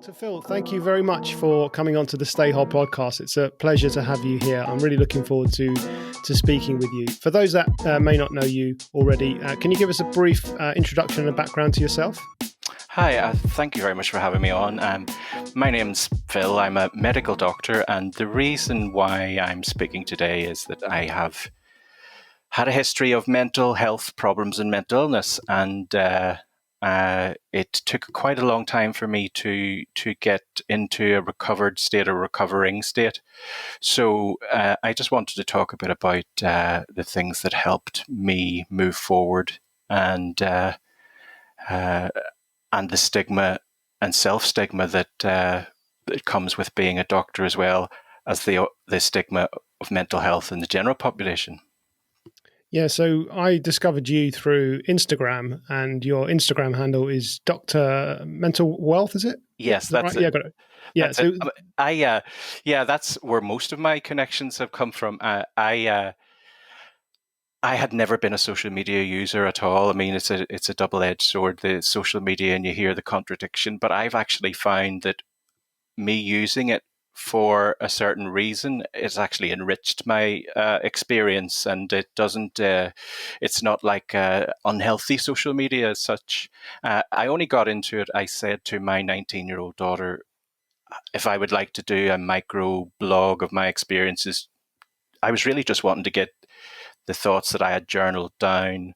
Dr. Phil, thank you very much for coming on to the Stay Whole podcast. It's a pleasure to have you here. I'm really looking forward to speaking with you. For those that may not know you already, can you give us a brief introduction and background to yourself? Hi, thank you very much for having me on. My name's Phil. I'm a medical doctor, and the reason why I'm speaking today is that I have had a history of mental health problems and mental illness, and it took quite a long time for me to get into a recovered state or recovering state. So I just wanted to talk a bit about the things that helped me move forward and the stigma and self-stigma that comes with being a doctor, as well as the stigma of mental health in the general population. Yeah, so I discovered you through Instagram, and your Instagram handle is Dr. Mental Wealth, is it? Yes, that's right? it. Yeah, got it. Yeah, that's it. That's where most of my connections have come from. I had never been a social media user at all. I mean, it's a double-edged sword, the social media, and you hear the contradiction. But I've actually found that me using it for a certain reason, it's actually enriched my experience, and it doesn't. It's not like unhealthy social media as such. I only got into it. I said to my 19-year-old daughter, if I would like to do a micro blog of my experiences, I was really just wanting to get the thoughts that I had journaled down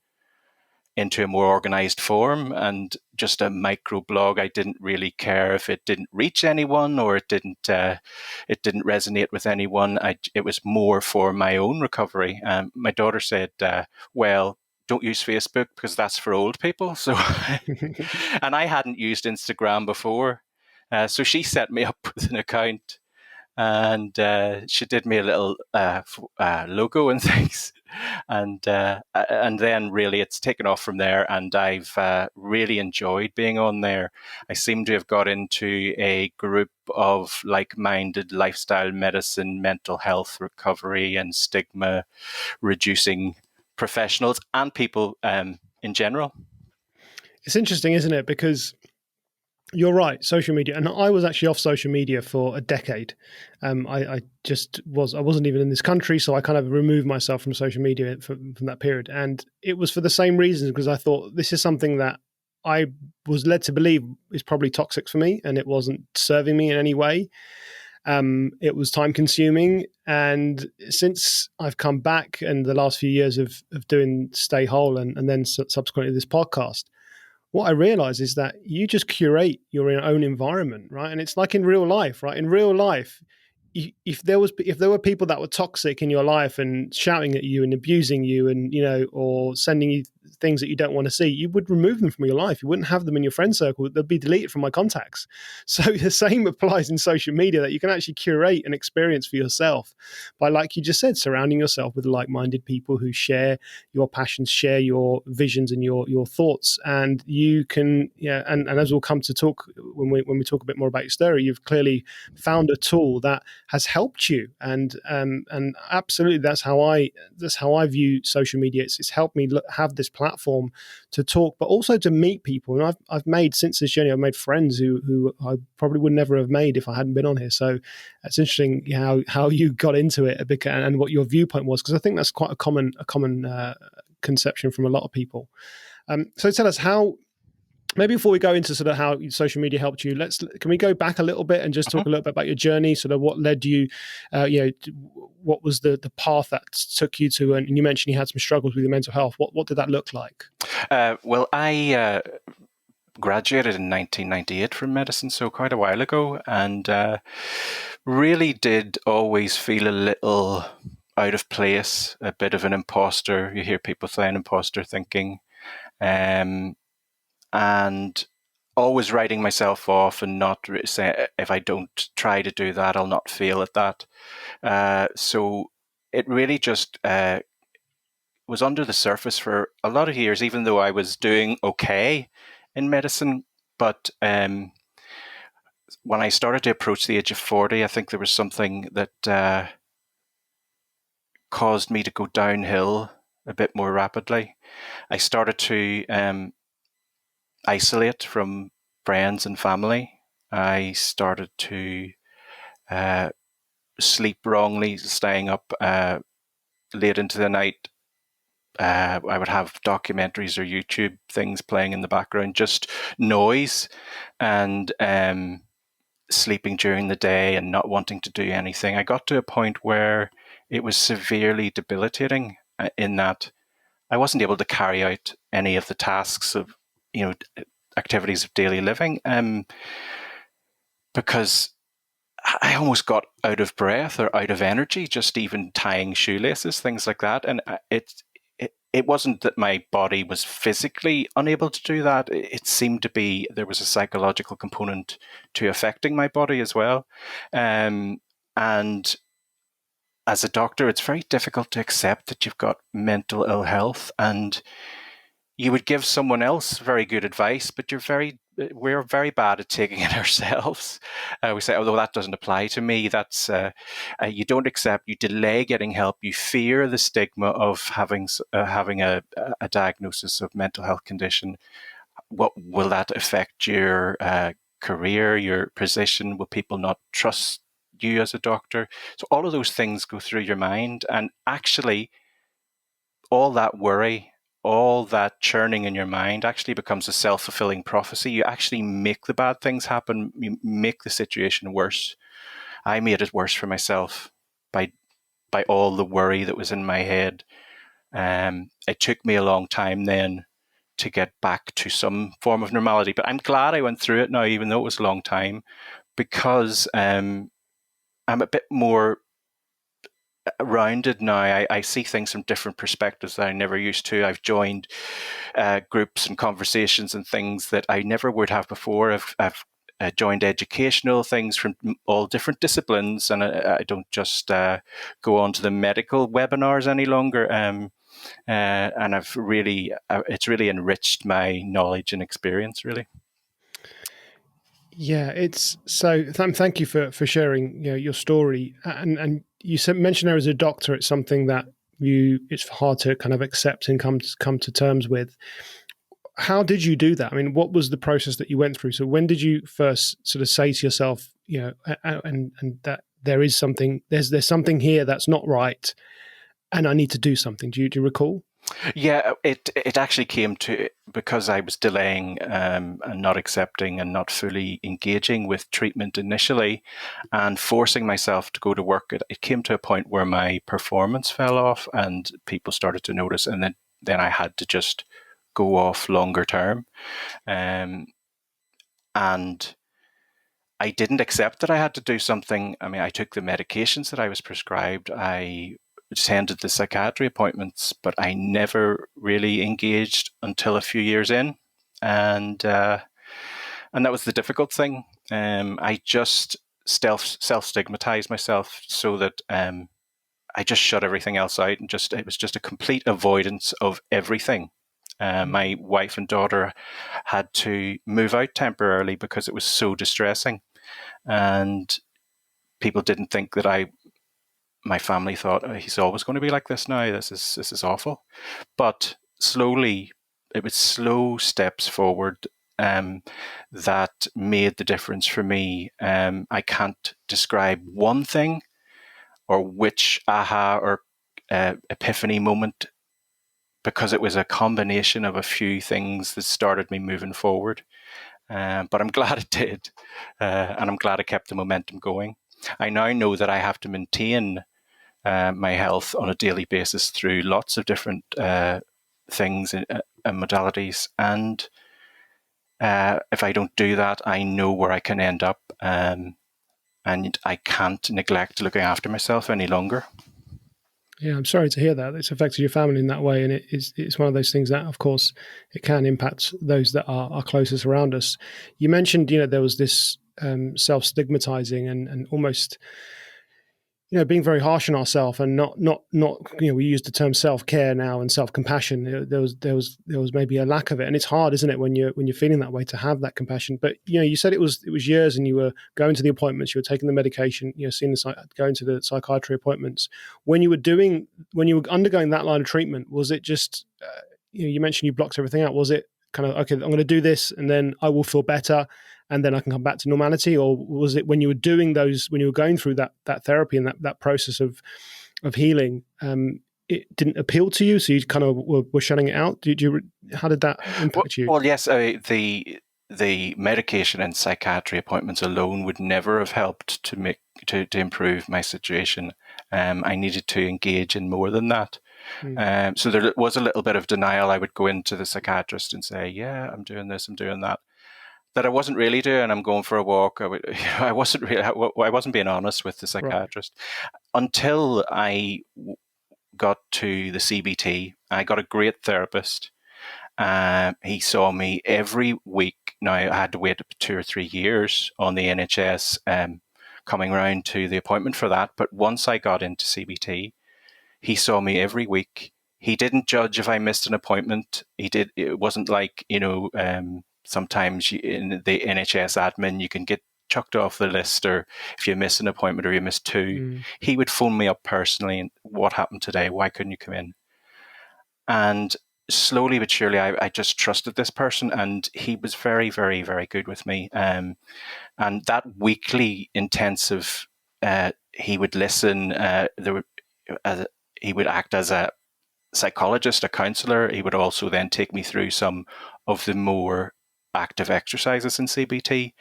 into a more organized form, and just a micro blog. I didn't really care if it didn't reach anyone or it didn't resonate with anyone. It was more for my own recovery. My daughter said, well, don't use Facebook because that's for old people. So, and I hadn't used Instagram before. So she set me up with an account, and she did me a little logo and things, and then really it's taken off from there, and I've really enjoyed being on there. I seem to have got into a group of like-minded lifestyle medicine, mental health recovery, and stigma reducing professionals and people in general. It's interesting, isn't it? Because you're right, social media. And I was actually off social media for a decade. I wasn't even in this country, so I kind of removed myself from social media from that period. And it was for the same reasons, because I thought this is something that I was led to believe is probably toxic for me, and it wasn't serving me in any way. It was time consuming. And since I've come back in the last few years of doing Stay Whole and then subsequently this podcast, what I realize is that you just curate your own environment, right? And it's like in real life, right? In real life, if there were people that were toxic in your life and shouting at you and abusing you, and or sending you things that you don't want to see, you would remove them from your life. You wouldn't have them in your friend circle. They'd be deleted from my contacts. So the same applies in social media, that you can actually curate an experience for yourself by, like you just said, surrounding yourself with like-minded people who share your passions, share your visions and your thoughts. And you can, and as we'll come to talk when we talk a bit more about your story, you've clearly found a tool that has helped you, and absolutely that's how I view social media. It's helped me have this platform to talk, but also to meet people. And I've made, since this journey, I've made friends who I probably would never have made if I hadn't been on here. So it's interesting how you got into it and what your viewpoint was, because I think that's quite a common conception from a lot of people. So tell us how. Maybe before we go into sort of how social media helped you, can we go back a little bit and just talk a little bit about your journey, sort of what led you, what was the path that took you to, and you mentioned you had some struggles with your mental health. What did that look like? Well, I graduated in 1998 from medicine, so quite a while ago, and really did always feel a little out of place, a bit of an imposter. You hear people saying imposter thinking. And always writing myself off and not saying, if I don't try to do that, I'll not fail at that. So it really just was under the surface for a lot of years, even though I was doing okay in medicine. But when I started to approach the age of 40, I think there was something that caused me to go downhill a bit more rapidly. I started to isolate from friends and family. I started to uh, sleep wrongly, staying up late into the night. I would have documentaries or YouTube things playing in the background, just noise, and sleeping during the day and not wanting to do anything. I got to a point where it was severely debilitating in that I wasn't able to carry out any of the tasks of, activities of daily living, because I almost got out of breath or out of energy, just even tying shoelaces, things like that. And it wasn't that my body was physically unable to do that. It seemed to be there was a psychological component to affecting my body as well. And as a doctor, it's very difficult to accept that you've got mental ill health, and you would give someone else very good advice, but we're very bad at taking it ourselves. We say, although that doesn't apply to me, that's you don't accept, you delay getting help, you fear the stigma of having a diagnosis of mental health condition. What will that affect your career, your position? Will people not trust you as a doctor? So all of those things go through your mind, and actually all that worry, all that churning in your mind actually becomes a self-fulfilling prophecy. You actually make the bad things happen. You make the situation worse. I made it worse for myself by all the worry that was in my head. It took me a long time then to get back to some form of normality, but I'm glad I went through it now, even though it was a long time, because I'm a bit more rounded now. I see things from different perspectives that I never used to. I've joined groups and conversations and things that I never would have before. I've joined educational things from all different disciplines, and I don't just go on to the medical webinars any longer. And it's really enriched my knowledge and experience, really. Yeah, it's so. Thank you for sharing, your story. And you mentioned there as a doctor, it's something that it's hard to kind of accept and come to terms with. How did you do that? I mean, what was the process that you went through? So when did you first sort of say to yourself, and that there's something here that's not right, and I need to do something? Do you recall? Yeah, it actually came to because I was delaying and not accepting and not fully engaging with treatment initially, and forcing myself to go to work. It came to a point where my performance fell off, and people started to notice, and then I had to just go off longer term, and I didn't accept that I had to do something. I mean, I took the medications that I was prescribed. I attended the psychiatry appointments, but I never really engaged until a few years in, and that was the difficult thing. I just self stigmatized myself so that I just shut everything else out, and it was just a complete avoidance of everything. My wife and daughter had to move out temporarily because it was so distressing, and people didn't think that my family thought, oh, he's always going to be like this now. This is awful. But slowly, it was slow steps forward that made the difference for me. I can't describe one thing or which aha or epiphany moment, because it was a combination of a few things that started me moving forward. But I'm glad it did, and I'm glad it kept the momentum going. I now know that I have to maintain my health on a daily basis through lots of different things and modalities. And if I don't do that, I know where I can end up, and I can't neglect looking after myself any longer. Yeah, I'm sorry to hear that. It's affected your family in that way, and it's one of those things that, of course, it can impact those that are closest around us. You mentioned, there was this self-stigmatizing and almost, being very harsh on ourselves, and not we use the term self-care now and self-compassion. There was maybe a lack of it, and it's hard, isn't it, when you're feeling that way, to have that compassion. But you said it was years, and you were going to the appointments, you were taking the medication, going to the psychiatry appointments. When you were undergoing that line of treatment, was it just you mentioned you blocked everything out? Was it kind of, okay, I'm going to do this and then I will feel better, and then I can come back to normality? Or was it when you were doing those, when you were going through that therapy and that process of healing, it didn't appeal to you, so you kind of were shutting it out? How did that impact you? Well, yes, the medication and psychiatry appointments alone would never have helped to improve my situation. I needed to engage in more than that. So there was a little bit of denial. I would go into the psychiatrist and say, "Yeah, I'm doing this, I'm doing that." That I wasn't really doing. I'm going for a walk. I wasn't being honest with the psychiatrist until I got to the CBT. I got a great therapist. He saw me every week. Now, I had to wait 2 or 3 years on the NHS coming round to the appointment for that. But once I got into CBT, he saw me every week. He didn't judge if I missed an appointment. It wasn't like, sometimes in the NHS admin, you can get chucked off the list, or if you miss an appointment or you miss 2, he would phone me up personally and, "What happened today? Why couldn't you come in?" And slowly but surely, I just trusted this person, and he was very, very, very good with me. And that weekly intensive, he would listen. He would act as a psychologist, a counselor. He would also then take me through some of the more active exercises in CBT.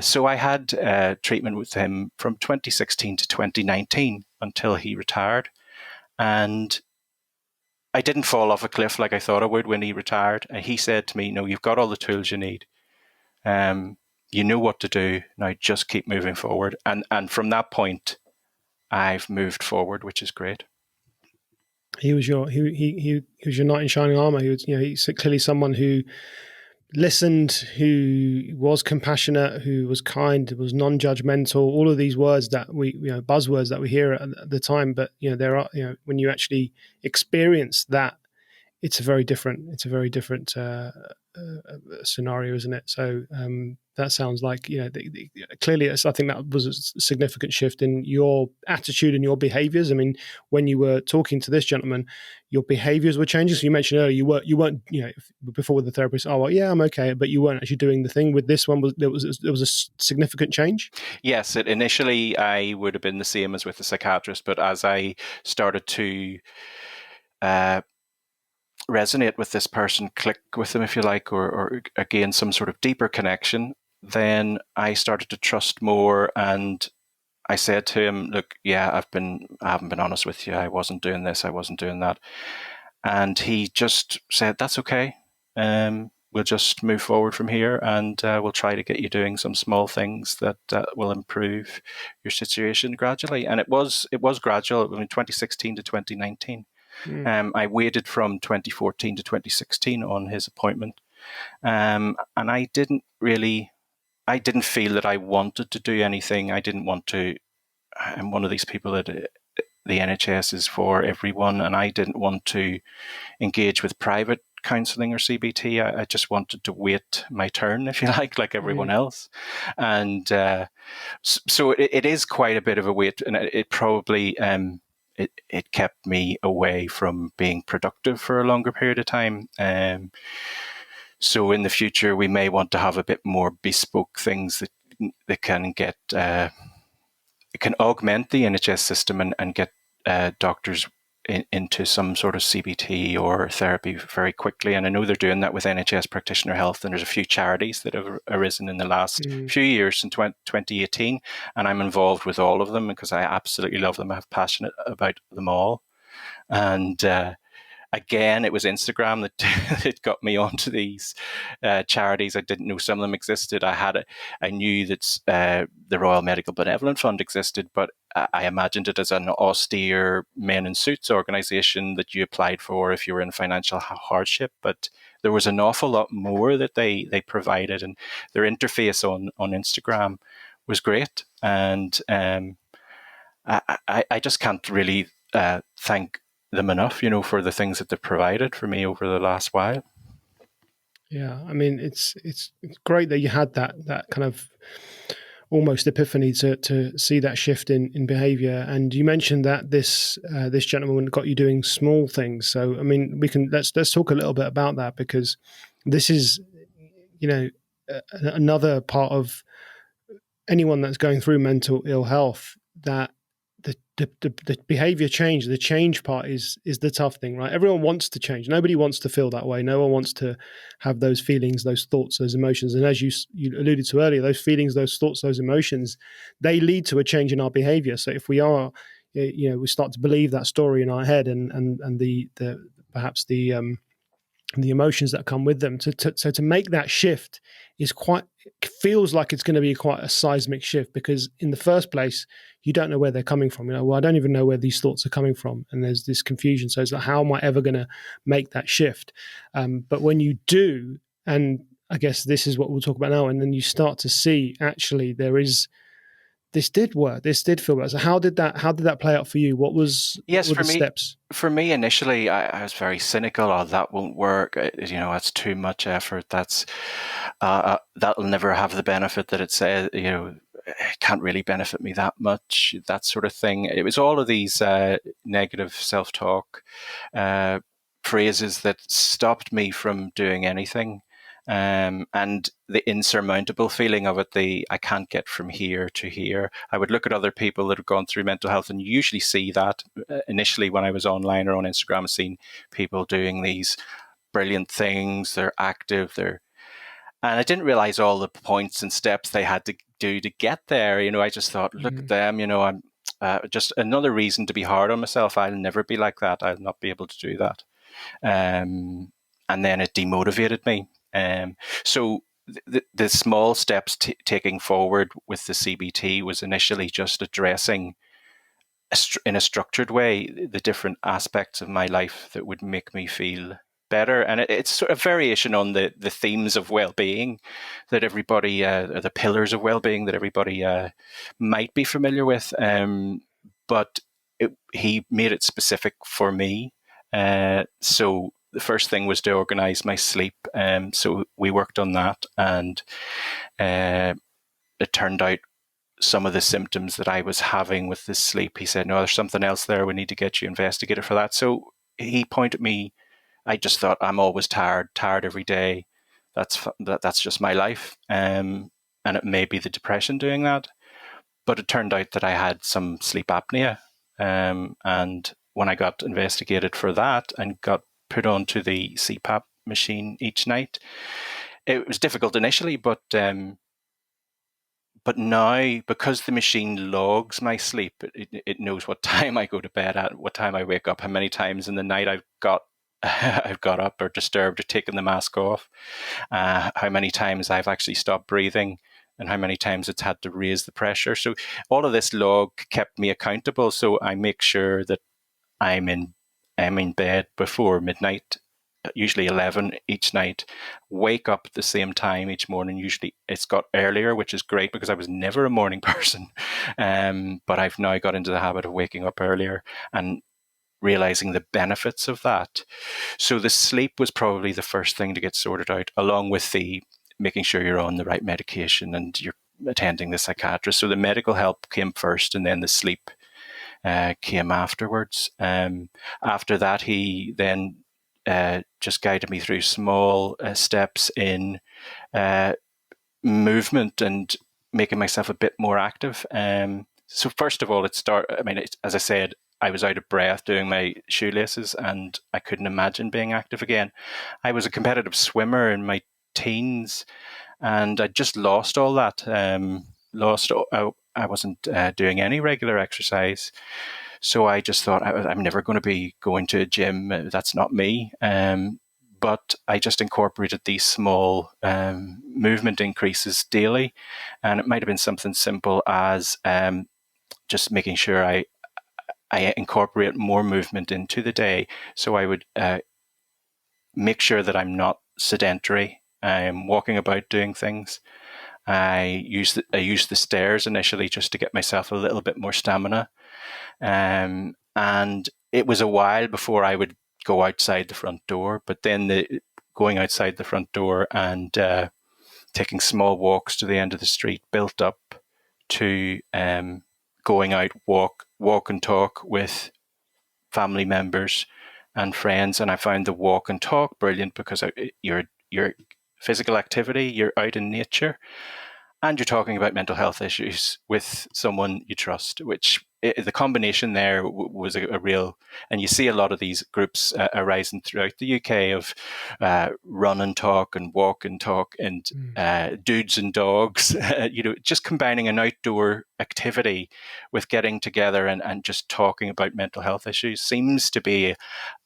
So I had treatment with him from 2016 to 2019 until he retired. And I didn't fall off a cliff like I thought I would when he retired. He said to me, "No, you've got all the tools you need. You know what to do. Now just keep moving forward." And from that point, I've moved forward, which is great. He was your knight in shining armor. He's clearly someone who listened, who was compassionate, who was kind, was non-judgmental. All of these words that buzzwords that we hear at the time, but there are, when you actually experience that, it's a very different scenario, isn't it? So that sounds like clearly I think that was a significant shift in your attitude and your behaviors. I mean, when you were talking to this gentleman, your behaviors were changing. So you mentioned earlier you weren't before with the therapist, "Oh well, yeah, I'm okay," but you weren't actually doing the thing. With this one, there was a significant change. Yes, initially I would have been the same as with the psychiatrist, but as I started to resonate with this person, click with them, if you like, or again some sort of deeper connection, then I started to trust more. And I said to him, "Look, yeah, I haven't been honest with you. I wasn't doing this, I wasn't doing that." And he just said, "That's okay. We'll just move forward from here, and we'll try to get you doing some small things that will improve your situation gradually." And it was gradual. 2016 to 2019. I waited from 2014 to 2016 on his appointment. And I didn't feel that I wanted to do anything. I didn't want to. I'm one of these people that the NHS is for everyone, and I didn't want to engage with private counselling or CBT. I just wanted to wait my turn, if you like everyone else. And so it is quite a bit of a wait, and it probably it kept me away from being productive for a longer period of time. So in the future, we may want to have a bit more bespoke things that can get it can augment the NHS system and get doctors into some sort of CBT or therapy very quickly. And I know they're doing that with NHS Practitioner Health, and there's a few charities that have arisen in the last few years, in 2018, and I'm involved with all of them because I absolutely love them. I'm passionate about them all. And again, it was Instagram that got me onto these charities. I didn't know some of them existed. I knew that the Royal Medical Benevolent Fund existed, but I imagined it as an austere men in suits organisation that you applied for if you were in financial hardship. But there was an awful lot more that they provided, and their interface on Instagram was great. And I just can't really thank them enough, for the things that they've provided for me over the last while. Yeah, I mean, it's great that you had that kind of almost epiphany to see that shift in behavior. And you mentioned that this gentleman got you doing small things. So, I mean, let's talk a little bit about that, because this is, another part of anyone that's going through mental ill health, that the behavior change, the change part is the tough thing, right? Everyone wants to change. Nobody wants to feel that way. No one wants to have those feelings, those thoughts, those emotions. And as you alluded to earlier, those feelings, those thoughts, those emotions, they lead to a change in our behavior. So if we are, we start to believe that story in our head, and the perhaps the emotions that come with them. So to make that shift feels like it's going to be quite a seismic shift, because in the first place, you don't know where they're coming from. Well, I don't even know where these thoughts are coming from. And there's this confusion. So it's like, how am I ever going to make that shift? But when you do, and I guess this is what we'll talk about now, and then you start to see, actually, this did work. This did feel better. So how did that play out for you? What were the steps? For me, initially, I was very cynical. Oh, that won't work. That's too much effort. That'll never have the benefit that it says. It can't really benefit me that much. That sort of thing. It was all of these negative self-talk phrases that stopped me from doing anything. And the insurmountable feeling of it, I can't get from here to here. I would look at other people that have gone through mental health, and you usually see that initially when I was online or on Instagram, seeing people doing these brilliant things. They're active, and I didn't realize all the points and steps they had to do to get there. I just thought, look at them, I'm just another reason to be hard on myself. I'll never be like that. I'll not be able to do that. And then it demotivated me. So the small steps taking forward with the CBT was initially just addressing in a structured way the different aspects of my life that would make me feel better. And it's sort of variation on the themes of well-being that everybody, the pillars of well-being that everybody might be familiar with. But he made it specific for me. So the first thing was to organize my sleep. So we worked on that, and it turned out some of the symptoms that I was having with the sleep, he said, no, there's something else there. We need to get you investigated for that. So he pointed me. I just thought, I'm always tired every day. That's just my life. And it may be the depression doing that. But it turned out that I had some sleep apnea. And when I got investigated for that and got put onto the CPAP machine each night, it was difficult initially, but now, because the machine logs my sleep, it knows what time I go to bed at, what time I wake up, how many times in the night I've got up or disturbed or taken the mask off, how many times I've actually stopped breathing, and how many times it's had to raise the pressure. So all of this log kept me accountable. So I make sure that I'm in bed before midnight, usually 11 each night, wake up at the same time each morning. Usually it's got earlier, which is great because I was never a morning person. But I've now got into the habit of waking up earlier and realizing the benefits of that. So the sleep was probably the first thing to get sorted out, along with the making sure you're on the right medication and you're attending the psychiatrist. So the medical help came first, and then the sleep came afterwards. After that, he then just guided me through small steps in movement and making myself a bit more active. So first of all, as I said, I was out of breath doing my shoelaces, and I couldn't imagine being active again. I was a competitive swimmer in my teens, and I just lost all that. I wasn't doing any regular exercise. So I just thought, I'm never going to be going to a gym. That's not me. But I just incorporated these small movement increases daily. And it might have been something simple as just making sure I incorporate more movement into the day. So I would make sure that I'm not sedentary. I'm walking about doing things. I used the stairs initially just to get myself a little bit more stamina. And it was a while before I would go outside the front door. But then going outside the front door and taking small walks to the end of the street built up to going out, walk and talk with family members and friends. And I found the walk and talk brilliant because you're physical activity, you're out in nature, and you're talking about mental health issues with someone you trust, which the combination there was a real, and you see a lot of these groups arising throughout the UK of run and talk and walk and talk and dudes and dogs, just combining an outdoor activity with getting together and just talking about mental health issues seems to be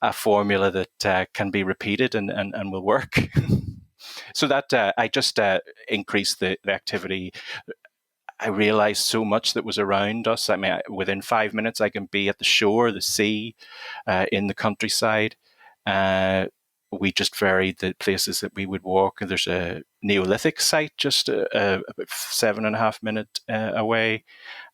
a formula that can be repeated and will work. So that I just increased the activity. I realized so much that was around us. I mean, within 5 minutes, I can be at the shore, the sea, in the countryside. We just varied the places that we would walk. There's a Neolithic site just about 7.5 minutes away,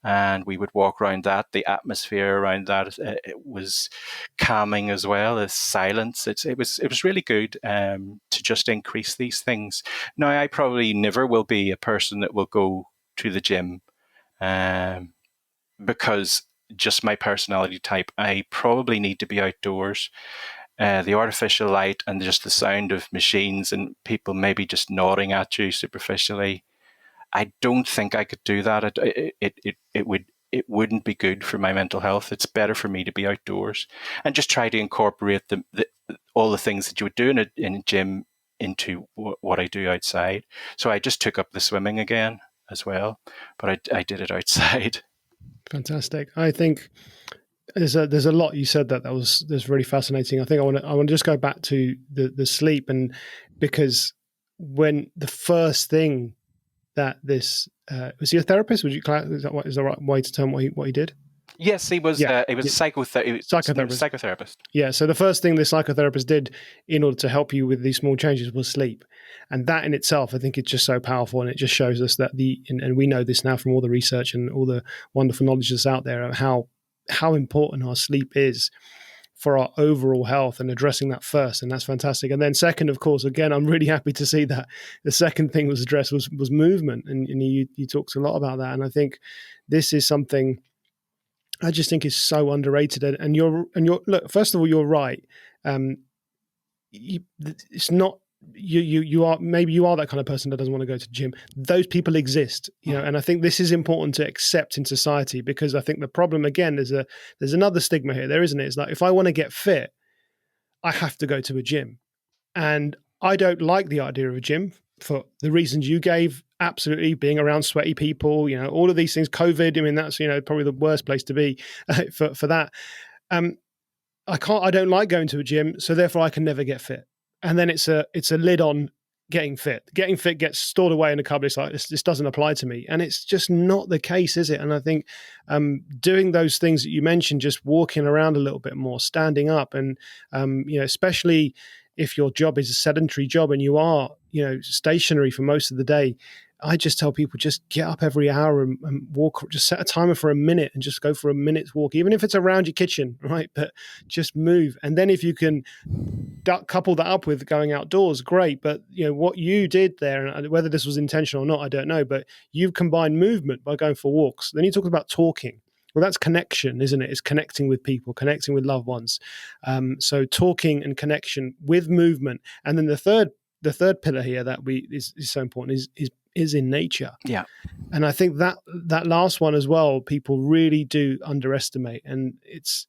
and we would walk around that. The atmosphere around that it was calming as well as silence. It was really good to just increase these things. Now, I probably never will be a person that will go to the gym because just my personality type. I probably need to be outdoors. The artificial light and just the sound of machines and people maybe just nodding at you superficially. I don't think I could do that. It wouldn't be good for my mental health. It's better for me to be outdoors and just try to incorporate all the things that you would do in a gym into what I do outside. So I just took up the swimming again as well, but I did it outside. Fantastic. I think there's a lot you said that's really fascinating. I think I want to just go back to the sleep, and because when the first thing that this was he a therapist? Would you is the right way to term what he did? Yes, he was. Yeah. He was a psychotherapist. Yeah. So the first thing the psychotherapist did in order to help you with these small changes was sleep, and that in itself, I think, it's just so powerful, and it just shows us that and we know this now from all the research and all the wonderful knowledge that's out there of how important our sleep is for our overall health, and addressing that first. And that's fantastic. And then second, of course, again, I'm really happy to see that the second thing was addressed was movement. And you talked a lot about that. And I think this is something I just think is so underrated. And you're look, first of all, you're right. It's not, you are, maybe you are that kind of person that doesn't want to go to the gym. Those people exist, and I think this is important to accept in society, because I think the problem, again, there's another stigma here, there isn't it? It's like, if I want to get fit, I have to go to a gym, and I don't like the idea of a gym for the reasons you gave. Absolutely, being around sweaty people, all of these things. COVID, I mean, that's probably the worst place to be for that. I don't like going to a gym, so therefore I can never get fit. And then it's a lid on getting fit. Getting fit gets stored away in a cupboard. It's like, this doesn't apply to me. And it's just not the case, is it? And I think doing those things that you mentioned, just walking around a little bit more, standing up, and especially if your job is a sedentary job and you are stationary for most of the day, I just tell people, just get up every hour and walk. Just set a timer for a minute and just go for a minute's walk, even if it's around your kitchen, right? But just move. And then if you can couple that up with going outdoors, great. But what you did there, and whether this was intentional or not, I don't know, but you've combined movement by going for walks. Then you talk about talking. Well, that's connection, isn't it? It's connecting with people, connecting with loved ones. So talking and connection with movement. And then the third pillar here that is so important is in nature. Yeah. And I think that last one as well, people really do underestimate. And it's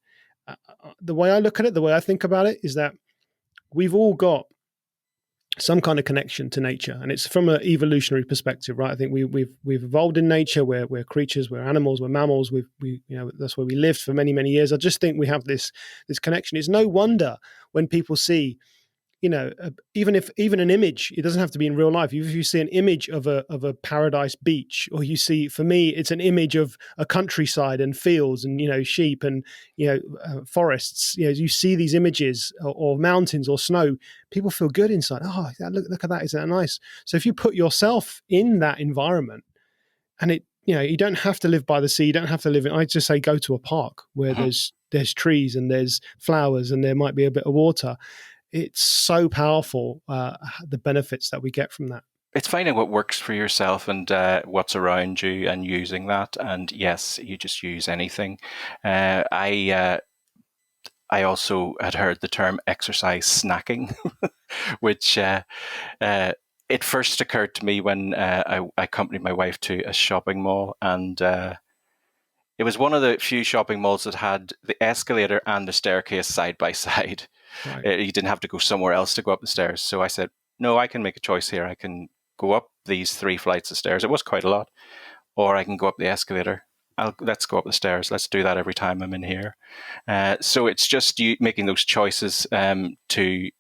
the way I look at it, the way I think about it, is that we've all got some kind of connection to nature, and it's from an evolutionary perspective, right? I think we've evolved in nature. We're creatures, we're animals, we're mammals. That's where we lived for many, many years. I just think we have this connection. It's no wonder when people see, even an image, it doesn't have to be in real life. If you see an image of a paradise beach, or you see, for me, it's an image of a countryside and fields and sheep and forests. You see these images, or mountains or snow, people feel good inside. Oh, look at that! Isn't that nice? So if you put yourself in that environment, and you don't have to live by the sea, you don't have to live in. I just say go to a park where there's trees and there's flowers and there might be a bit of water. It's so powerful, the benefits that we get from that. It's finding what works for yourself and what's around you and using that. And yes, you just use anything. I also had heard the term exercise snacking, which it first occurred to me when I accompanied my wife to a shopping mall, and it was one of the few shopping malls that had the escalator and the staircase side by side. Right. You didn't have to go somewhere else to go up the stairs. So I said, no, I can make a choice here. I can go up these 3 flights of stairs. It was quite a lot. Or I can go up the escalator. Let's go up the stairs. Let's do that every time I'm in here. So it's just you making those choices to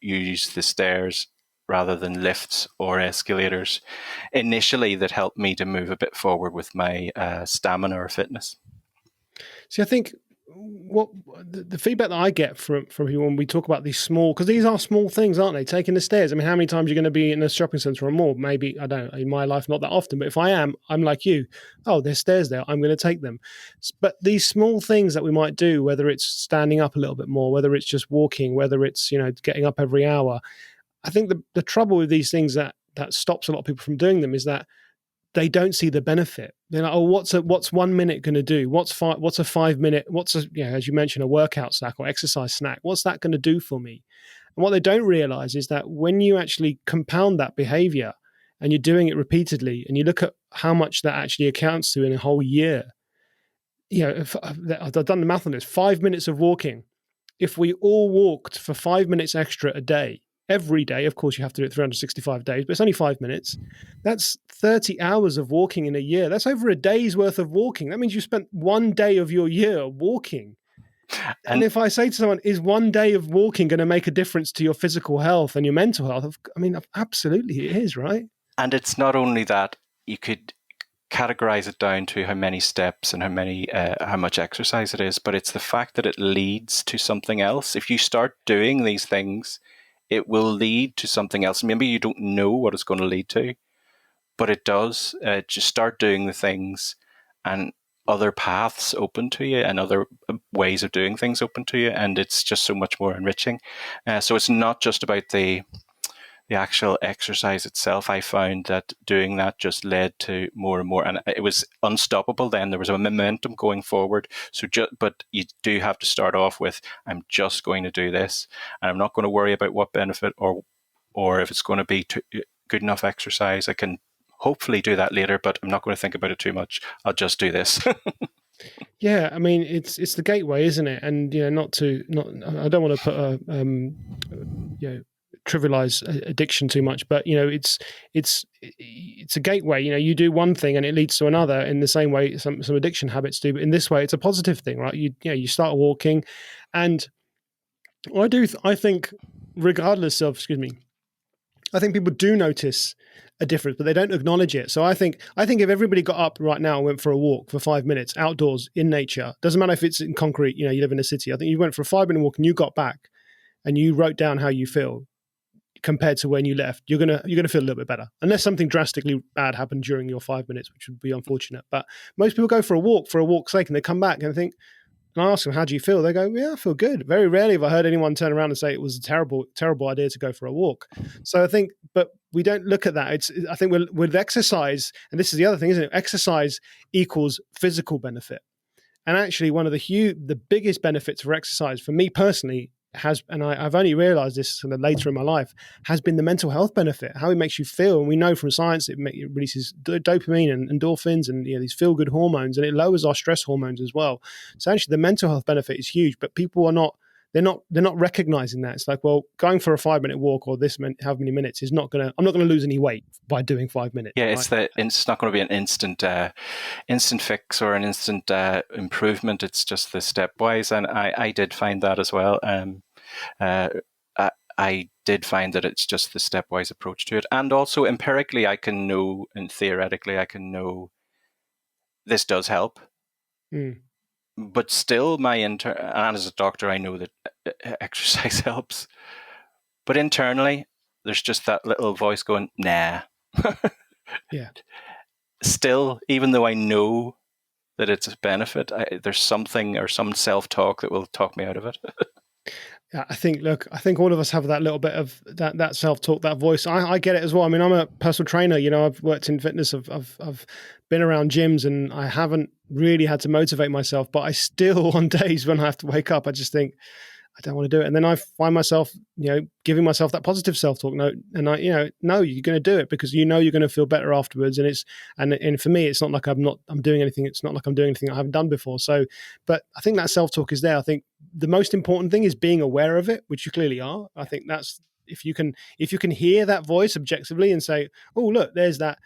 use the stairs rather than lifts or escalators initially that helped me to move a bit forward with my stamina or fitness. See, I think what the feedback that I get from people when we talk about these small, because these are small things, aren't they? Taking the stairs. I mean, how many times are you going to be in a shopping centre or mall? Maybe, I don't know, in my life, not that often, but if I am, I'm like you. Oh, there's stairs there. I'm going to take them. But these small things that we might do, whether it's standing up a little bit more, whether it's just walking, whether it's, getting up every hour. I think the trouble with these things that stops a lot of people from doing them is that they don't see the benefit. They're like, oh, what's 1 minute going to do? What's a 5 minute? What's as you mentioned, a workout snack or exercise snack? What's that going to do for me? And what they don't realize is that when you actually compound that behavior and you're doing it repeatedly, and you look at how much that actually accounts to in a whole year, I've done the math on this. 5 minutes of walking. If we all walked for 5 minutes extra a day, every day, of course, you have to do it 365 days, but it's only 5 minutes. That's 30 hours of walking in a year. That's over a day's worth of walking. That means you spent 1 day of your year walking. And if I say to someone, is 1 day of walking going to make a difference to your physical health and your mental health? I mean, absolutely it is, right? And it's not only that. You could categorize it down to how many steps and how much exercise it is, but it's the fact that it leads to something else. If you start doing these things, it will lead to something else. Maybe you don't know what it's going to lead to, but it does. Just start doing the things, and other paths open to you, and other ways of doing things open to you, and it's just so much more enriching. So it's not just about the actual exercise itself. I found that doing that just led to more and more, and it was unstoppable. Then there was a momentum going forward. But you do have to start off with, I'm just going to do this, and I'm not going to worry about what benefit or if it's going to be good enough exercise. I can hopefully do that later, but I'm not going to think about it too much. I'll just do this. Yeah, I mean, it's the gateway, isn't it? And I don't want to put trivialize addiction too much, but it's a gateway. You do one thing and it leads to another in the same way some addiction habits do, but in this way it's a positive thing, right? You start walking, and I think regardless of, I think people do notice a difference, but they don't acknowledge it. So I think if everybody got up right now and went for a walk for 5 minutes outdoors in nature, doesn't matter if it's in concrete, you live in a city. I think you went for a 5 minute walk and you got back and you wrote down how you feel compared to when you left, you're gonna feel a little bit better, unless something drastically bad happened during your 5 minutes, which would be unfortunate. But most people go for a walk's sake, and they come back and think, and I ask them, how do you feel? They go, yeah, I feel good. Very rarely have I heard anyone turn around and say it was a terrible idea to go for a walk. So I think, but we don't look at that. I think with exercise, and this is the other thing, isn't it? Exercise equals physical benefit. And actually one of the biggest benefits for exercise for me personally I've only realized this sort of later in my life, has been the mental health benefit, how it makes you feel. And we know from science it releases dopamine and endorphins and these feel-good hormones, and it lowers our stress hormones as well. So actually the mental health benefit is huge, but people are not recognizing that. It's like, well, going for a 5 minute walk or how many minutes I'm not going to lose any weight by doing 5 minutes. Yeah, right? It's not going to be an instant fix or an instant improvement. It's just the stepwise, and I did find that as well. I did find that it's just the stepwise approach to it, and also empirically, I can know, and theoretically, I can know this does help. Mm. But still, and as a doctor, I know that exercise helps. But internally, there's just that little voice going, nah. Yeah. Still, even though I know that it's a benefit, there's something or some self-talk that will talk me out of it. Yeah, I think all of us have that little bit of that self-talk, that voice. I get it as well. I mean, I'm a personal trainer. I've worked in fitness. I've been around gyms, and I haven't really had to motivate myself. But I still, on days when I have to wake up, I just think, I don't want to do it. And then I find myself, giving myself that positive self-talk. No, and no, you're going to do it because you're going to feel better afterwards. And for me, it's not like I'm doing anything. It's not like I'm doing anything I haven't done before. So, but I think that self-talk is there. I think the most important thing is being aware of it, which you clearly are. I think that's, if you can hear that voice objectively and say, oh, look, there's that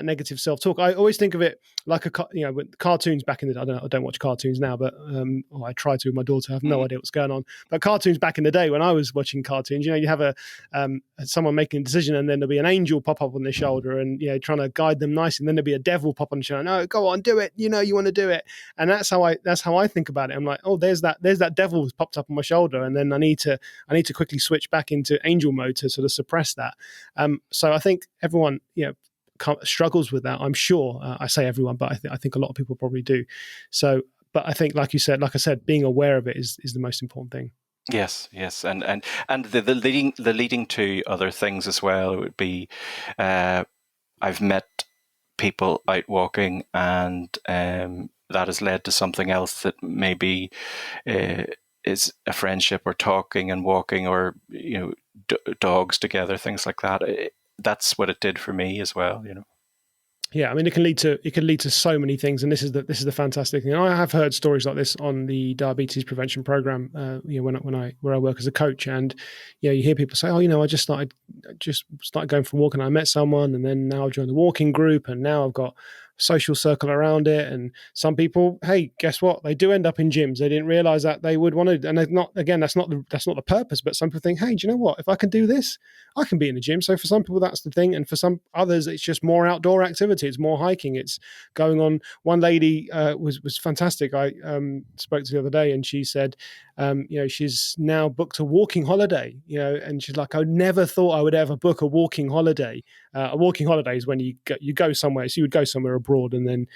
negative self-talk. I always think of it like with cartoons back in the day. I don't watch cartoons now, but I try to with my daughter. I have no idea what's going on. But cartoons back in the day when I was watching cartoons, you have someone making a decision, and then there'll be an angel pop up on their shoulder and trying to guide them nicely, and then there'll be a devil pop on the shoulder. No, go on, do it. You want to do it. And that's how I think about it. I'm like, oh, there's that devil who's popped up on my shoulder, and then I need to quickly switch back into angel mode to sort of suppress that. So I think everyone struggles with that. I'm sure. I say everyone, but I think a lot of people probably do. So, but I think, like I said, being aware of it is the most important thing. Yes, and the leading to other things as well. It would be, I've met people out walking, and that has led to something else that maybe is a friendship, or talking and walking, or dogs together, things like that. That's what it did for me as well. Yeah, I mean, it can lead to so many things, and this is the fantastic thing. And I have heard stories like this on the diabetes prevention program. Where I work as a coach, and you hear people say, "Oh, I just started going for a walk, and I met someone, and then now I've joined the walking group, and now I've got a social circle around it." And some people, hey, guess what? They do end up in gyms. They didn't realize that they would want to, and not. Again, that's not the purpose. But some people think, hey, do you know what? If I can do this, I can be in the gym. So for some people, that's the thing, and for some others, it's just more outdoor activity. It's more hiking. It's going on. One lady was fantastic. I spoke to the other day, and she said, she's now booked a walking holiday. And she's like, I never thought I would ever book a walking holiday. A walking holiday is when you go somewhere. So you would go somewhere abroad, and then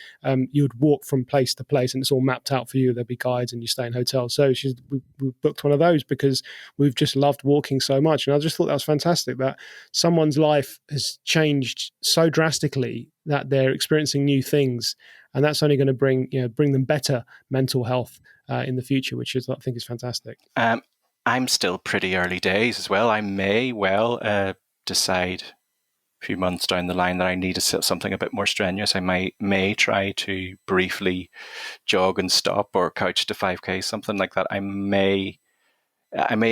you would walk from place to place, and it's all mapped out for you. There'll be guides, and you stay in hotels. So we booked one of those because we've just loved walking so much, and I just thought that was fantastic. That someone's life has changed so drastically that they're experiencing new things, and that's only going to bring them better mental health in the future, which I think is fantastic. I'm still pretty early days as well. I may well decide a few months down the line that I need something a bit more strenuous. I may try to briefly jog and stop, or couch to 5K, something like that. I may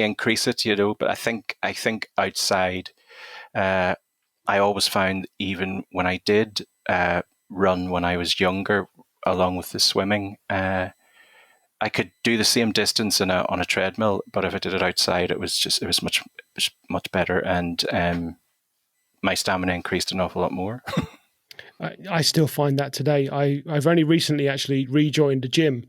increase it, but I think outside, I always found, even when I did run when I was younger, along with the swimming, I could do the same distance on a treadmill, but if I did it outside, it was much better, and my stamina increased an awful lot more. I still find that today. I've only recently actually rejoined the gym.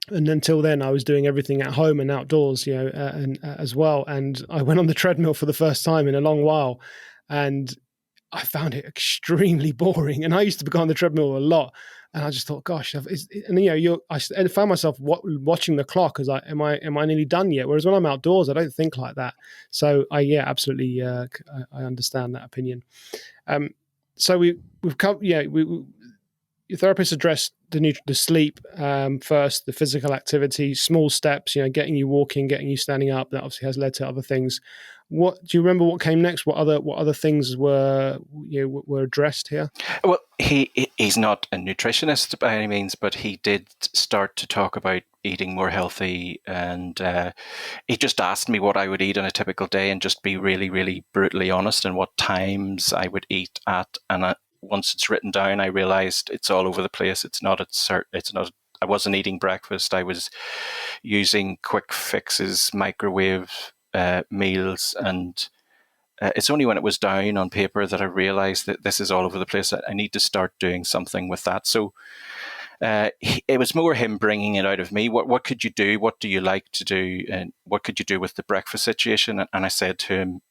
And until then, I was doing everything at home and outdoors, and as well. And I went on the treadmill for the first time in a long while, and I found it extremely boring. And I used to go on the treadmill a lot, and I just thought, gosh, I found myself watching the clock as am I nearly done yet? Whereas when I'm outdoors, I don't think like that. So absolutely, I understand that opinion. So we've come, your therapist addressed the sleep first, the physical activity, small steps, getting you walking, getting you standing up. That obviously has led to other things. What do you remember? What came next? What other things were addressed here? Well, he's not a nutritionist by any means, but he did start to talk about eating more healthy, and he just asked me what I would eat on a typical day, and just be really, really brutally honest, and what times I would eat at. And once it's written down, I realized it's all over the place. It's not. I wasn't eating breakfast. I was using quick fixes, microwave meals, and it's only when it was down on paper that I realized that this is all over the place. I need to start doing something with that. So it was more him bringing it out of me. What could you do? What do you like to do? And what could you do with the breakfast situation? And I said to him,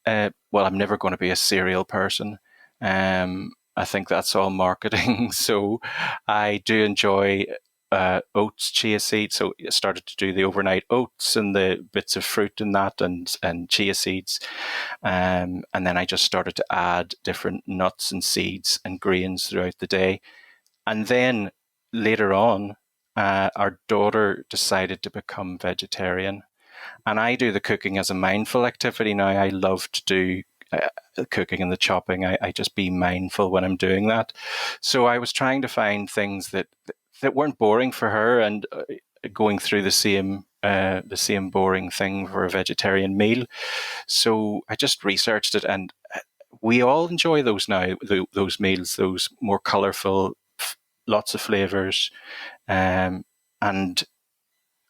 well, I'm never going to be a cereal person. I think that's all marketing. So I do enjoy oats, chia seeds. So I started to do the overnight oats and the bits of fruit in that, and chia seeds. And then I just started to add different nuts and seeds and grains throughout the day. And then later on, our daughter decided to become vegetarian. And I do the cooking as a mindful activity now. I love to do the cooking and the chopping. I just be mindful when I'm doing that. So I was trying to find things that weren't boring for her, and going through the same boring thing for a vegetarian meal. So I just researched it, and we all enjoy those now. Those meals, those more colourful, lots of flavours, and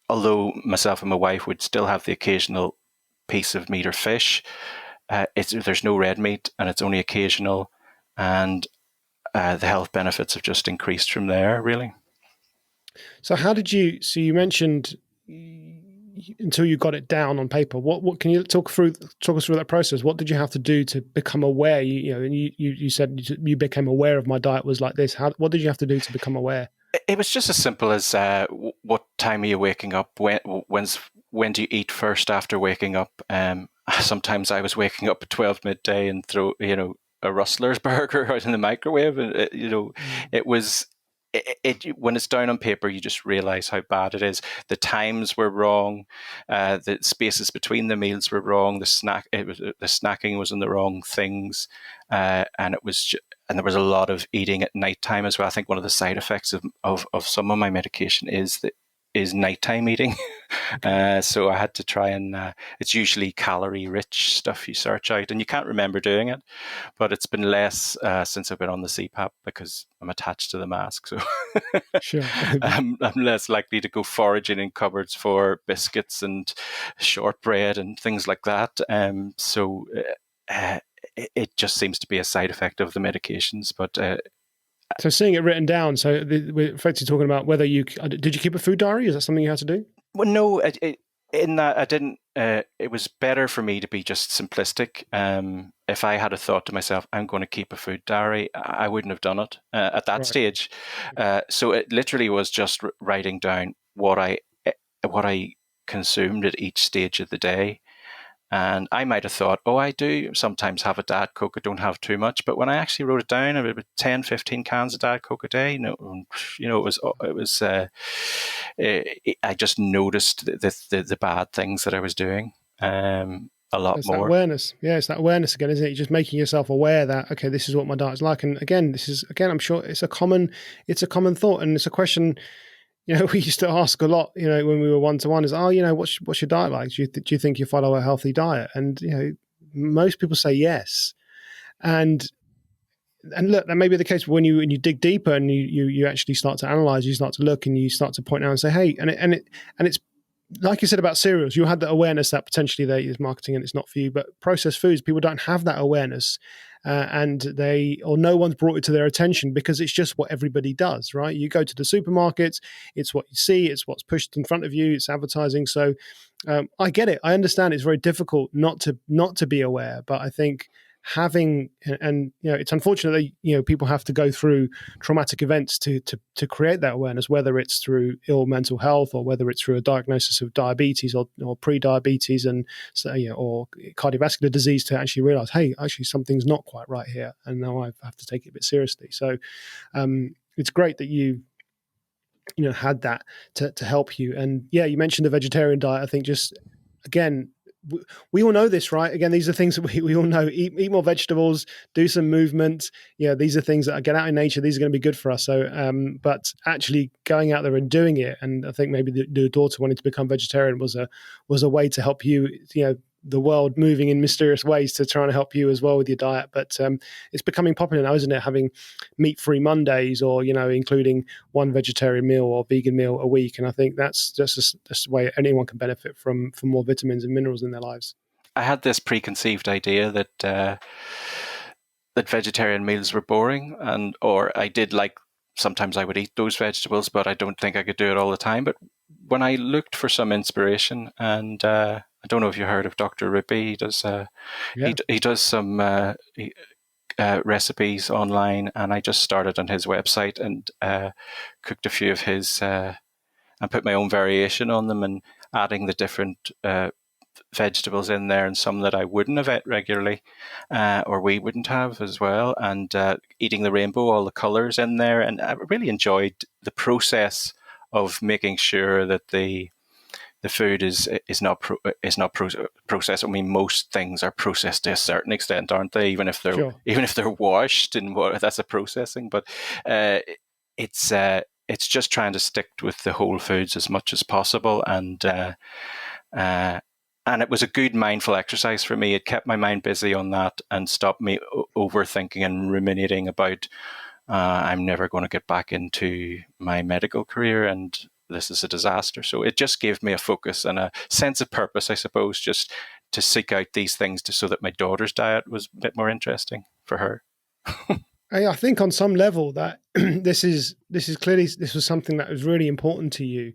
although myself and my wife would still have the occasional piece of meat or fish, there's no red meat, and it's only occasional, and the health benefits have just increased from there, really. So how did you? So you mentioned until you got it down on paper. What can you talk us through that process? What did you have to do to become aware? You said you became aware of my diet was like this. What did you have to do to become aware? It was just as simple as what time are you waking up? When do you eat first after waking up? Sometimes I was waking up at 12 midday and throw a Rustler's burger out in the microwave, and it was. When it's down on paper, you just realize how bad it is. The times were wrong, the spaces between the meals were wrong. The snacking was on the wrong things, and there was a lot of eating at nighttime as well. I think one of the side effects of some of my medication is nighttime eating. So I had to try and it's usually calorie rich stuff you search out, and you can't remember doing it, but it's been less since I've been on the CPAP because I'm attached to the mask. So Sure. I'm less likely to go foraging in cupboards for biscuits and shortbread and things like that. So it just seems to be a side effect of the medications, but so seeing it written down, so we're effectively talking about whether did you keep a food diary? Is that something you had to do? well, no, in that I didn't. It was better for me to be just simplistic. If I had a thought to myself, I'm going to keep a food diary, I wouldn't have done it at that stage. So it literally was just writing down what I consumed at each stage of the day. And I might have thought, oh, I do sometimes have a Diet Coke. I don't have too much. But when I actually wrote it down, about 10, 15 cans of Diet Coke a day, it was. I just noticed the bad things that I was doing a lot It's more. that awareness. Yeah, it's that awareness again, isn't it? You're just making yourself aware that, okay, this is what my diet's like. And again, I'm sure it's a common thought. And it's a question, we used to ask a lot, when we were one-to-one is, what's your diet like? Do you think you follow a healthy diet? And, most people say yes. And look, that may be the case, but when you dig deeper and you actually start to analyze, you start to look and you start to point out and say, hey, and it's like you said about cereals, you had that awareness that potentially there is marketing and it's not for you, but processed foods, people don't have that awareness. And no one's brought it to their attention because it's just what everybody does, right? You go to the supermarkets, it's what you see, it's what's pushed in front of you, it's advertising. So I get it. I understand it's very difficult not to be aware, but I think having and it's unfortunate that people have to go through traumatic events to create that awareness, whether it's through ill mental health or whether it's through a diagnosis of diabetes or pre-diabetes and or cardiovascular disease, to actually realize, hey, actually something's not quite right here, and now I have to take it a bit seriously. So it's great that you had that to help you. And yeah, you mentioned the vegetarian diet. I think just again, we all know this, right? Again, these are things that we all know. Eat more vegetables, do some movement. These are things that get out in nature. These are going to be good for us. So, but actually going out there and doing it, and I think maybe the daughter wanting to become vegetarian was a way to help you. The world moving in mysterious ways to try and help you as well with your diet. But it's becoming popular now, isn't it? Having meat-free Mondays, or including one vegetarian meal or vegan meal a week. And I think that's just a way anyone can benefit from more vitamins and minerals in their lives. I had this preconceived idea that vegetarian meals were boring, or I did like. Sometimes I would eat those vegetables, but I don't think I could do it all the time. But when I looked for some inspiration, and I don't know if you heard of Dr. Ruby, he does he does some recipes online, and I just started on his website and cooked a few of his and put my own variation on them, and adding the different vegetables in there, and some that I wouldn't have ate regularly, or we wouldn't have as well, and eating the rainbow, all the colors in there. And I really enjoyed the process of making sure that the the food is not processed. I mean, most things are processed to a certain extent, aren't they? Even if Sure. they're washed, and that's a processing. But it's just trying to stick with the whole foods as much as possible, and it was a good mindful exercise for me. It kept my mind busy on that and stopped me overthinking and ruminating about I'm never going to get back into my medical career and this is a disaster. So it just gave me a focus and a sense of purpose, I suppose, just to seek out these things so that my daughter's diet was a bit more interesting for her. I think on some level that this is clearly, this was something that was really important to you.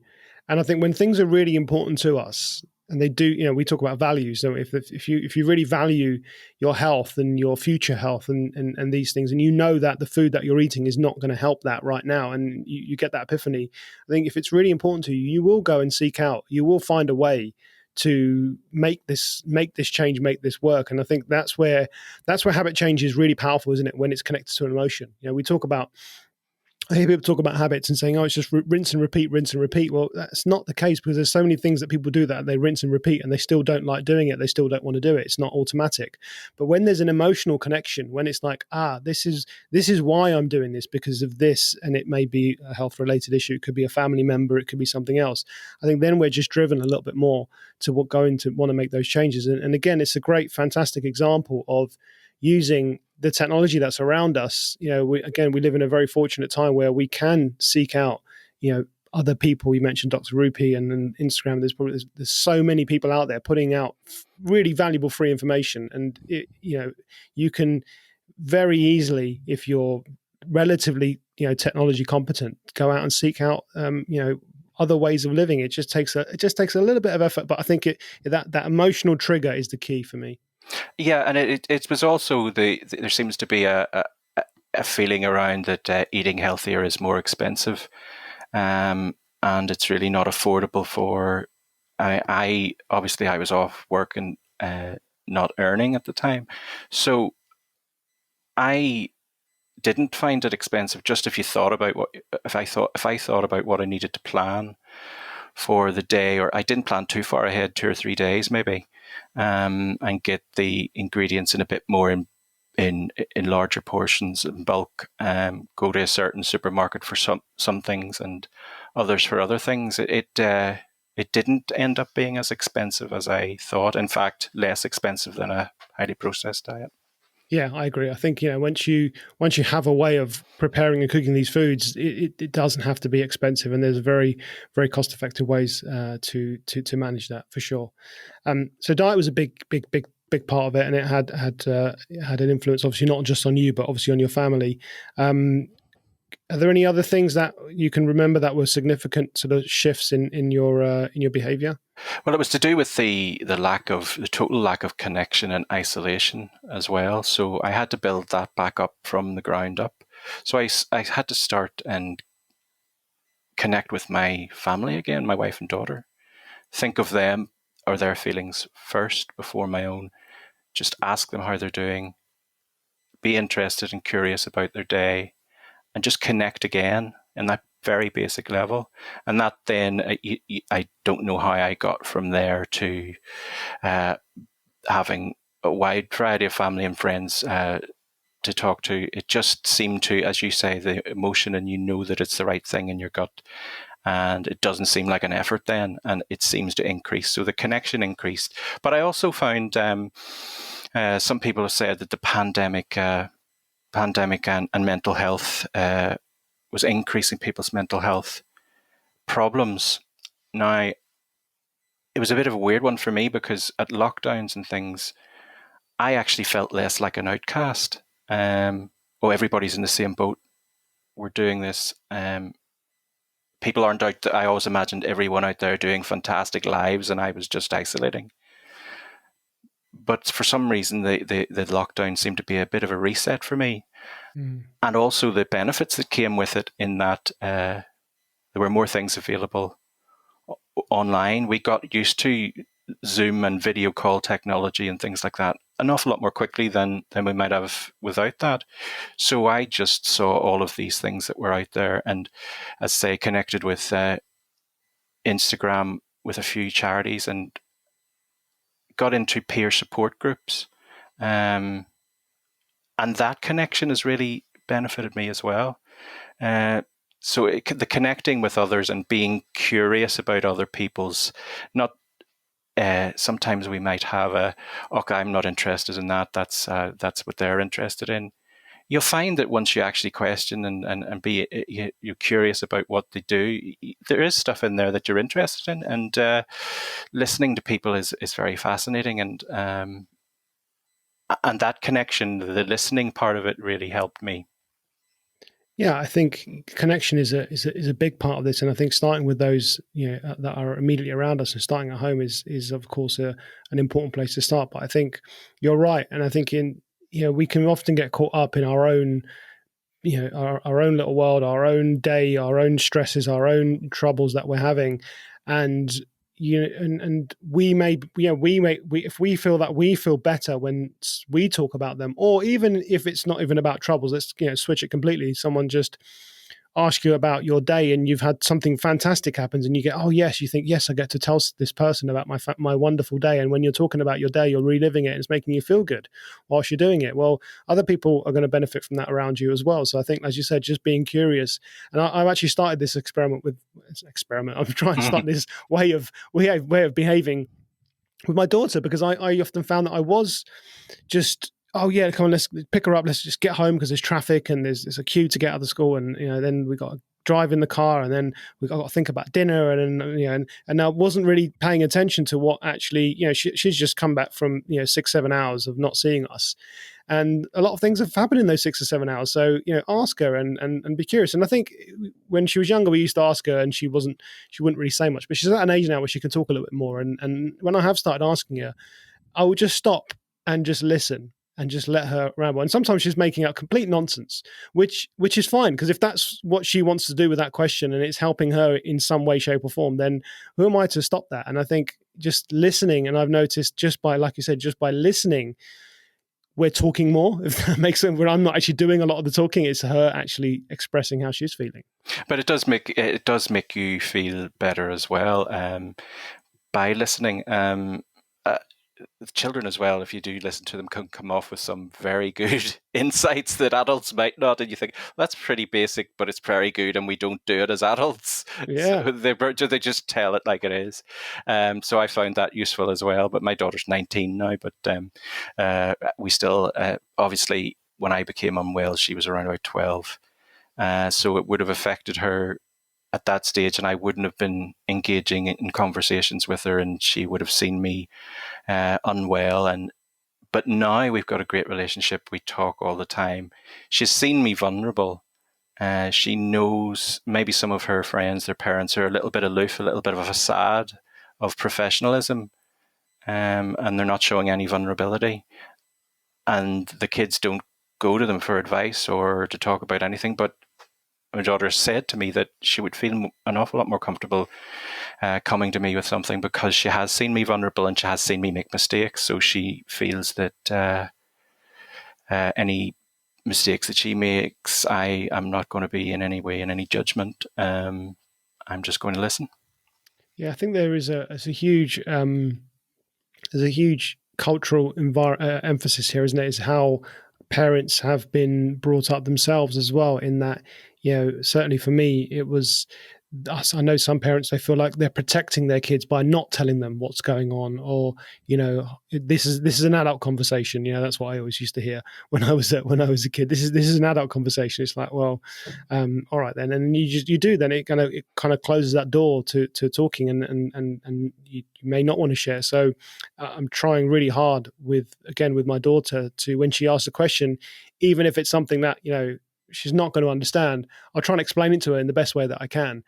And I think when things are really important to us, and they do, we talk about values. So if you really value your health and your future health and these things, and you know that the food that you're eating is not going to help that right now, and you get that epiphany, I think if it's really important to you, you will go and seek out, you will find a way to make this change, make this work. And I think that's where habit change is really powerful, isn't it? When it's connected to an emotion. I hear people talk about habits and saying, "Oh, it's just rinse and repeat, rinse and repeat." Well, that's not the case, because there's so many things that people do that they rinse and repeat, and they still don't like doing it. They still don't want to do it. It's not automatic. But when there's an emotional connection, when it's like, this is why I'm doing this, because of this, and it may be a health related issue, it could be a family member, it could be something else. I think then we're just driven a little bit more to going to want to make those changes. And again, it's a great, fantastic example of using the technology that's around us. We live in a very fortunate time where we can seek out, other people. You mentioned Dr. Rupi and Instagram. There's so many people out there putting out really valuable free information, and you can very easily, if you're relatively technology competent, go out and seek out other ways of living. It just takes a little bit of effort, but I think that emotional trigger is the key for me. Yeah, and it was also there seems to be a feeling around that eating healthier is more expensive, and it's really not affordable for. I obviously I was off work and not earning at the time, so I didn't find it expensive. Just if you thought about if I thought about what I needed to plan for the day, or I didn't plan too far ahead, 2 or 3 days maybe, and get the ingredients in a bit more in larger portions in bulk. Go to a certain supermarket for some things and others for other things. It didn't end up being as expensive as I thought. In fact, less expensive than a highly processed diet. Yeah, I agree. I think once you have a way of preparing and cooking these foods, it doesn't have to be expensive, and there's very, very cost effective ways to manage that for sure. So diet was a big part of it, and it had an influence, obviously not just on you, but obviously on your family. Are there any other things that you can remember that were significant sort of shifts in your behavior? Well, it was to do with the total lack of connection and isolation as well. So I had to build that back up from the ground up. So I had to start and connect with my family again, my wife and daughter. Think of them or their feelings first before my own. Just ask them how they're doing. Be interested and curious about their day, and just connect again in that very basic level. And that then, I don't know how I got from there to having a wide variety of family and friends to talk to. It just seemed to, as you say, the emotion, and that it's the right thing in your gut. And it doesn't seem like an effort then, and it seems to increase. So the connection increased. But I also found some people have said that the pandemic and mental health was increasing people's mental health problems. Now, it was a bit of a weird one for me, because at lockdowns and things, I actually felt less like an outcast. Everybody's in the same boat. We're doing this. People aren't out there. I always imagined everyone out there doing fantastic lives, and I was just isolating. But for some reason, the lockdown seemed to be a bit of a reset for me. And also the benefits that came with it, in that there were more things available online. We got used to Zoom and video call technology and things like that an awful lot more quickly than we might have without that. So I just saw all of these things that were out there, and, as say, connected with Instagram with a few charities and got into peer support groups. And that connection has really benefited me as well. The connecting with others and being curious about other people's, not sometimes we might have okay, I'm not interested in that. That's what they're interested in. You'll find that once you actually question and be you're curious about what they do, there is stuff in there that you're interested in, and listening to people is very fascinating, and that connection, the listening part of it, really helped me. Yeah, I think connection is a big part of this, and I think starting with those that are immediately around us and starting at home is of course an important place to start. But I think you're right, and I think we can often get caught up in our own our own little world, our own day, our own stresses, our own troubles that we're having, and we may if we feel that we feel better when we talk about them, or even if it's not even about troubles, let's switch it completely. Someone just ask you about your day and you've had something fantastic happens and you get, oh yes, you think, yes, I get to tell this person about my wonderful day. And when you're talking about your day, you're reliving it and it's making you feel good whilst you're doing it. Well, other people are going to benefit from that around you as well. So I think, as you said, just being curious. And I've actually started this experiment. I'm trying to start this way of behaving with my daughter, because I often found that I was just, oh yeah, come on, let's pick her up. Let's just get home because there's traffic and there's a queue to get out of school, and then we got to drive in the car, and then we got to think about dinner, and then and I wasn't really paying attention to what actually she's just come back from 6-7 hours of not seeing us, and a lot of things have happened in those 6 or 7 hours. So ask her and be curious. And I think when she was younger, we used to ask her, and she wouldn't really say much, but she's at an age now where she can talk a little bit more. And when I have started asking her, I will just stop and just listen and just let her ramble. And sometimes she's making up complete nonsense, which is fine, because if that's what she wants to do with that question and it's helping her in some way, shape or form, then who am I to stop that? And I think just listening, and I've noticed just by, like you said, just by listening, we're talking more, if that makes sense. When I'm not actually doing a lot of the talking, it's her actually expressing how she's feeling. But it does make you feel better as well, by listening. With children as well, if you do listen to them, can come off with some very good insights that adults might not, and you think, well, that's pretty basic, but it's very good, and we don't do it as adults. Yeah. So they just tell it like it is. So I found that useful as well. But my daughter's 19 now, but we still, obviously, when I became unwell, she was around about 12. So it would have affected her at that stage, and I wouldn't have been engaging in conversations with her, and she would have seen me unwell. But now we've got a great relationship. We talk all the time. She's seen me vulnerable. She knows maybe some of her friends, their parents, are a little bit aloof, a little bit of a facade of professionalism, and they're not showing any vulnerability. And the kids don't go to them for advice or to talk about anything. But my daughter said to me that she would feel an awful lot more comfortable coming to me with something, because she has seen me vulnerable and she has seen me make mistakes. So she feels that any mistakes that she makes, I am not going to be in any way in any judgment. I'm just going to listen. Yeah, I think there's a huge cultural emphasis here, isn't it? Is how parents have been brought up themselves as well, in that, certainly for me, it was, I know some parents, they feel like they're protecting their kids by not telling them what's going on, or this is an adult conversation. That's what I always used to hear when I was a kid. This is an adult conversation. It's like, well, all right then, and you do, then it kind of closes that door to talking, and you may not want to share. So I'm trying really hard with my daughter, to, when she asks a question, even if it's something that she's not going to understand, I'll try and explain it to her in the best way that I can.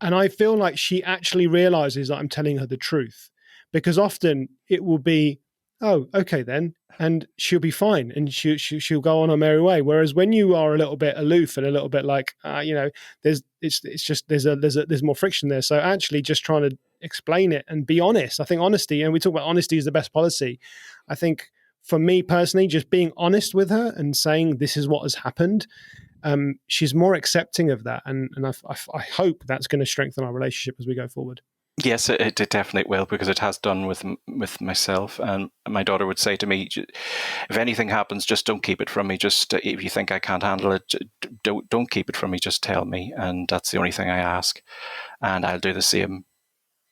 And I feel like she actually realizes that I'm telling her the truth, because often it will be, oh, okay then, and she'll be fine, and she'll go on her merry way. Whereas when you are a little bit aloof and a little bit like, there's more friction there. So actually, just trying to explain it and be honest. I think honesty, and we talk about honesty is the best policy. I think, for me personally, just being honest with her and saying this is what has happened, she's more accepting of that, and I hope that's going to strengthen our relationship as we go forward. Yes, it definitely will, because it has done with myself. And my daughter would say to me, "If anything happens, just don't keep it from me. Just if you think I can't handle it, don't keep it from me. Just tell me." And that's the only thing I ask, and I'll do the same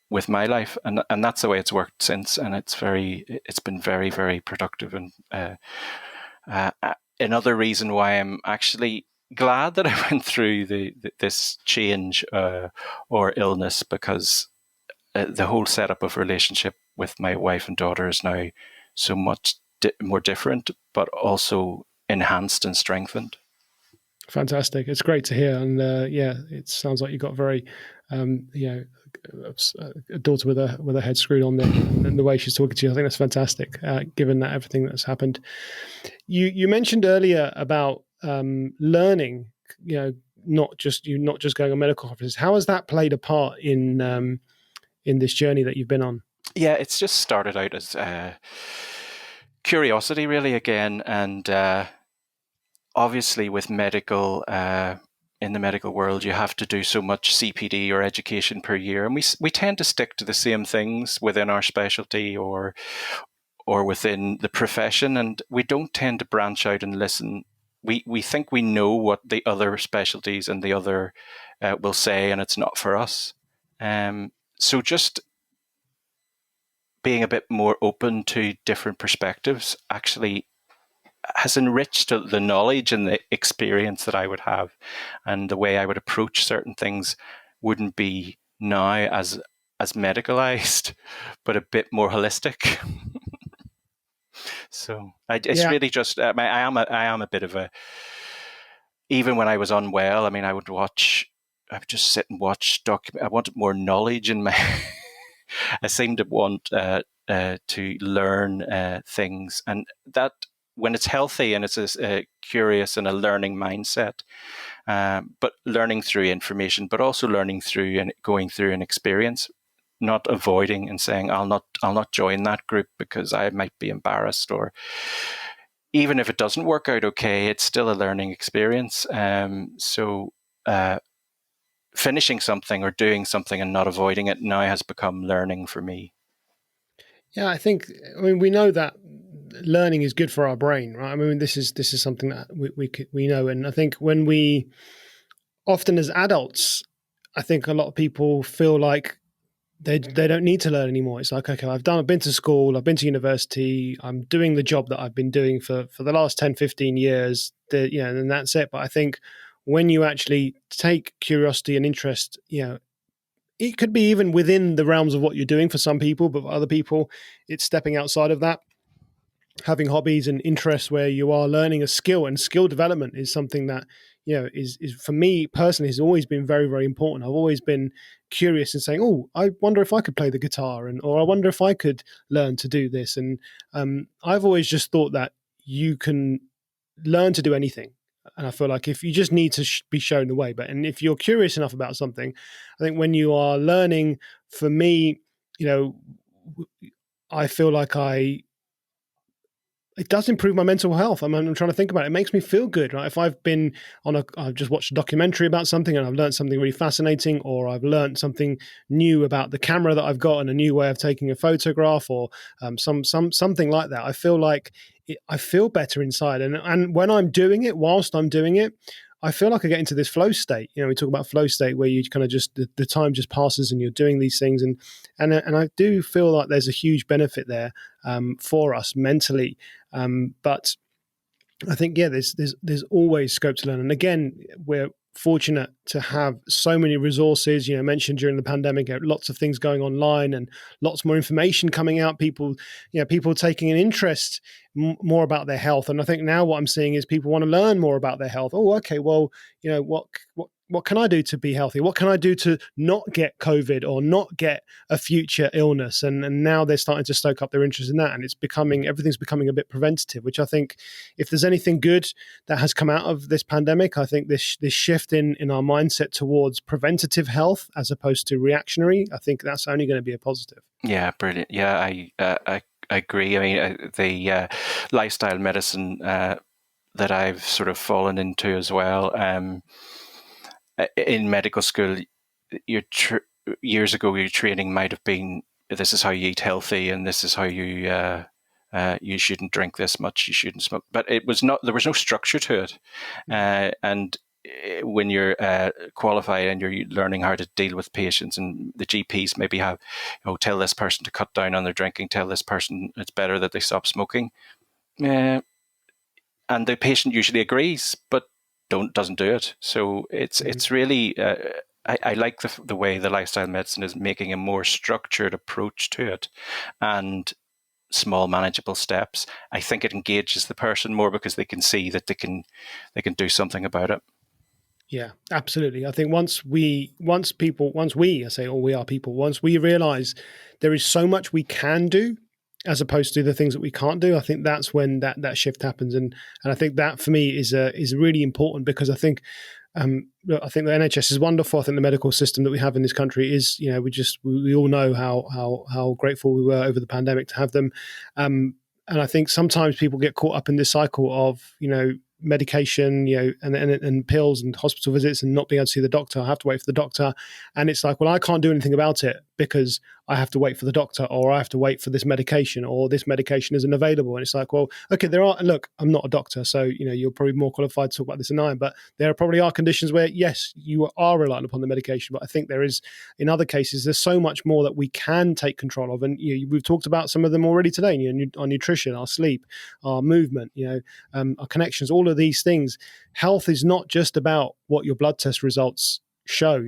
with my life. And that's the way it's worked since. And it's been very, very productive. And another reason why I'm actually glad that I went through this change or illness, because the whole setup of relationship with my wife and daughter is now so much more different, but also enhanced and strengthened. Fantastic! It's great to hear, and yeah, it sounds like you got very, a daughter with her head screwed on there, and the way she's talking to you, I think that's fantastic. Given that everything that's happened, you mentioned earlier about learning, not just going on medical conferences. How has that played a part in this journey that you've been on? Yeah, it's just started out as curiosity, really, again, and obviously with medical. In the medical world, you have to do so much CPD or education per year, and we tend to stick to the same things within our specialty or within the profession, and we don't tend to branch out and listen. We think we know what the other specialties and the other will say, and it's not for us. So just being a bit more open to different perspectives actually has enriched the knowledge and the experience that I would have, and the way I would approach certain things wouldn't be now as medicalized, but a bit more holistic. So it's Yeah, really just I am a bit of a, even when I was unwell. I mean, I would just sit and watch I wanted more knowledge in my. I seem to want to learn things, and that, when it's healthy and it's a curious and a learning mindset, but learning through information, but also learning through and going through an experience, not avoiding and saying I'll not join that group because I might be embarrassed, or even if it doesn't work out okay, it's still a learning experience. So finishing something or doing something and not avoiding it now has become learning for me. yeah. I mean, we know that learning is good for our brain, right? I mean, this is something that we know, and I think when we often as adults, I think a lot of people feel like they don't need to learn anymore. It's like, okay, I've been to school, I've been to university, I'm doing the job that I've been doing for the last 10, 15 years, and that's it. But I think when you actually take curiosity and interest, it could be even within the realms of what you're doing for some people, but for other people, it's stepping outside of that, having hobbies and interests where you are learning a skill, and skill development is something that is for me personally has always been very, very important. I've always been curious and saying, oh, I wonder if I could play the guitar, or I wonder if I could learn to do this. And I've always just thought that you can learn to do anything, and I feel like if you just need to be shown the way, and if you're curious enough about something, I think when you are learning, for me, I feel like it does improve my mental health. I'm trying to think about it. It makes me feel good, right? If I've just watched a documentary about something and I've learned something really fascinating, or I've learned something new about the camera that I've got and a new way of taking a photograph, or something like that, I feel like I feel better inside. And when I'm doing it, whilst I'm doing it, I feel like I get into this flow state. We talk about flow state where you kind of just the time just passes and you're doing these things, and I do feel like there's a huge benefit there for us mentally. But I think, yeah, there's always scope to learn. And again, we're fortunate to have so many resources. Mentioned during the pandemic, lots of things going online and lots more information coming out. People taking an interest more about their health. And I think now what I'm seeing is people want to learn more about their health. Oh, okay, well, what can I do to be healthy? What can I do to not get COVID or not get a future illness? And now they're starting to stoke up their interest in that. And everything's becoming a bit preventative, which I think, if there's anything good that has come out of this pandemic, I think this shift in our mindset towards preventative health as opposed to reactionary, I think that's only going to be a positive. Yeah, brilliant. Yeah, I agree. I mean, the lifestyle medicine that I've sort of fallen into as well. In medical school, years ago, your training might have been, this is how you eat healthy, and this is how you shouldn't drink this much, you shouldn't smoke. But it was not. There was no structure to it, and when you're qualified and you're learning how to deal with patients, and the GPs maybe have, tell this person to cut down on their drinking, tell this person it's better that they stop smoking, and the patient usually agrees, but doesn't do it. So it's really. I like the way the lifestyle medicine is making a more structured approach to it, and small manageable steps. I think it engages the person more because they can see that they can do something about it. Yeah, absolutely. I think once we realize there is so much we can do as opposed to the things that we can't do, I think that's when that shift happens. And I think that for me is really important, because I think the NHS is wonderful. I think the medical system that we have in this country is, we all know how grateful we were over the pandemic to have them. And I think sometimes people get caught up in this cycle of, medication, and pills and hospital visits and not being able to see the doctor. I have to wait for the doctor. And it's like, well, I can't do anything about it because I have to wait for the doctor, or I have to wait for this medication, or this medication isn't available. And it's like, well, okay, look, I'm not a doctor, so, you're probably more qualified to talk about this than I am, but there probably are conditions where, yes, you are reliant upon the medication. But I think there is, in other cases, there's so much more that we can take control of. And we've talked about some of them already today, our nutrition, our sleep, our movement, our connections, all of these things. Health is not just about what your blood test results show,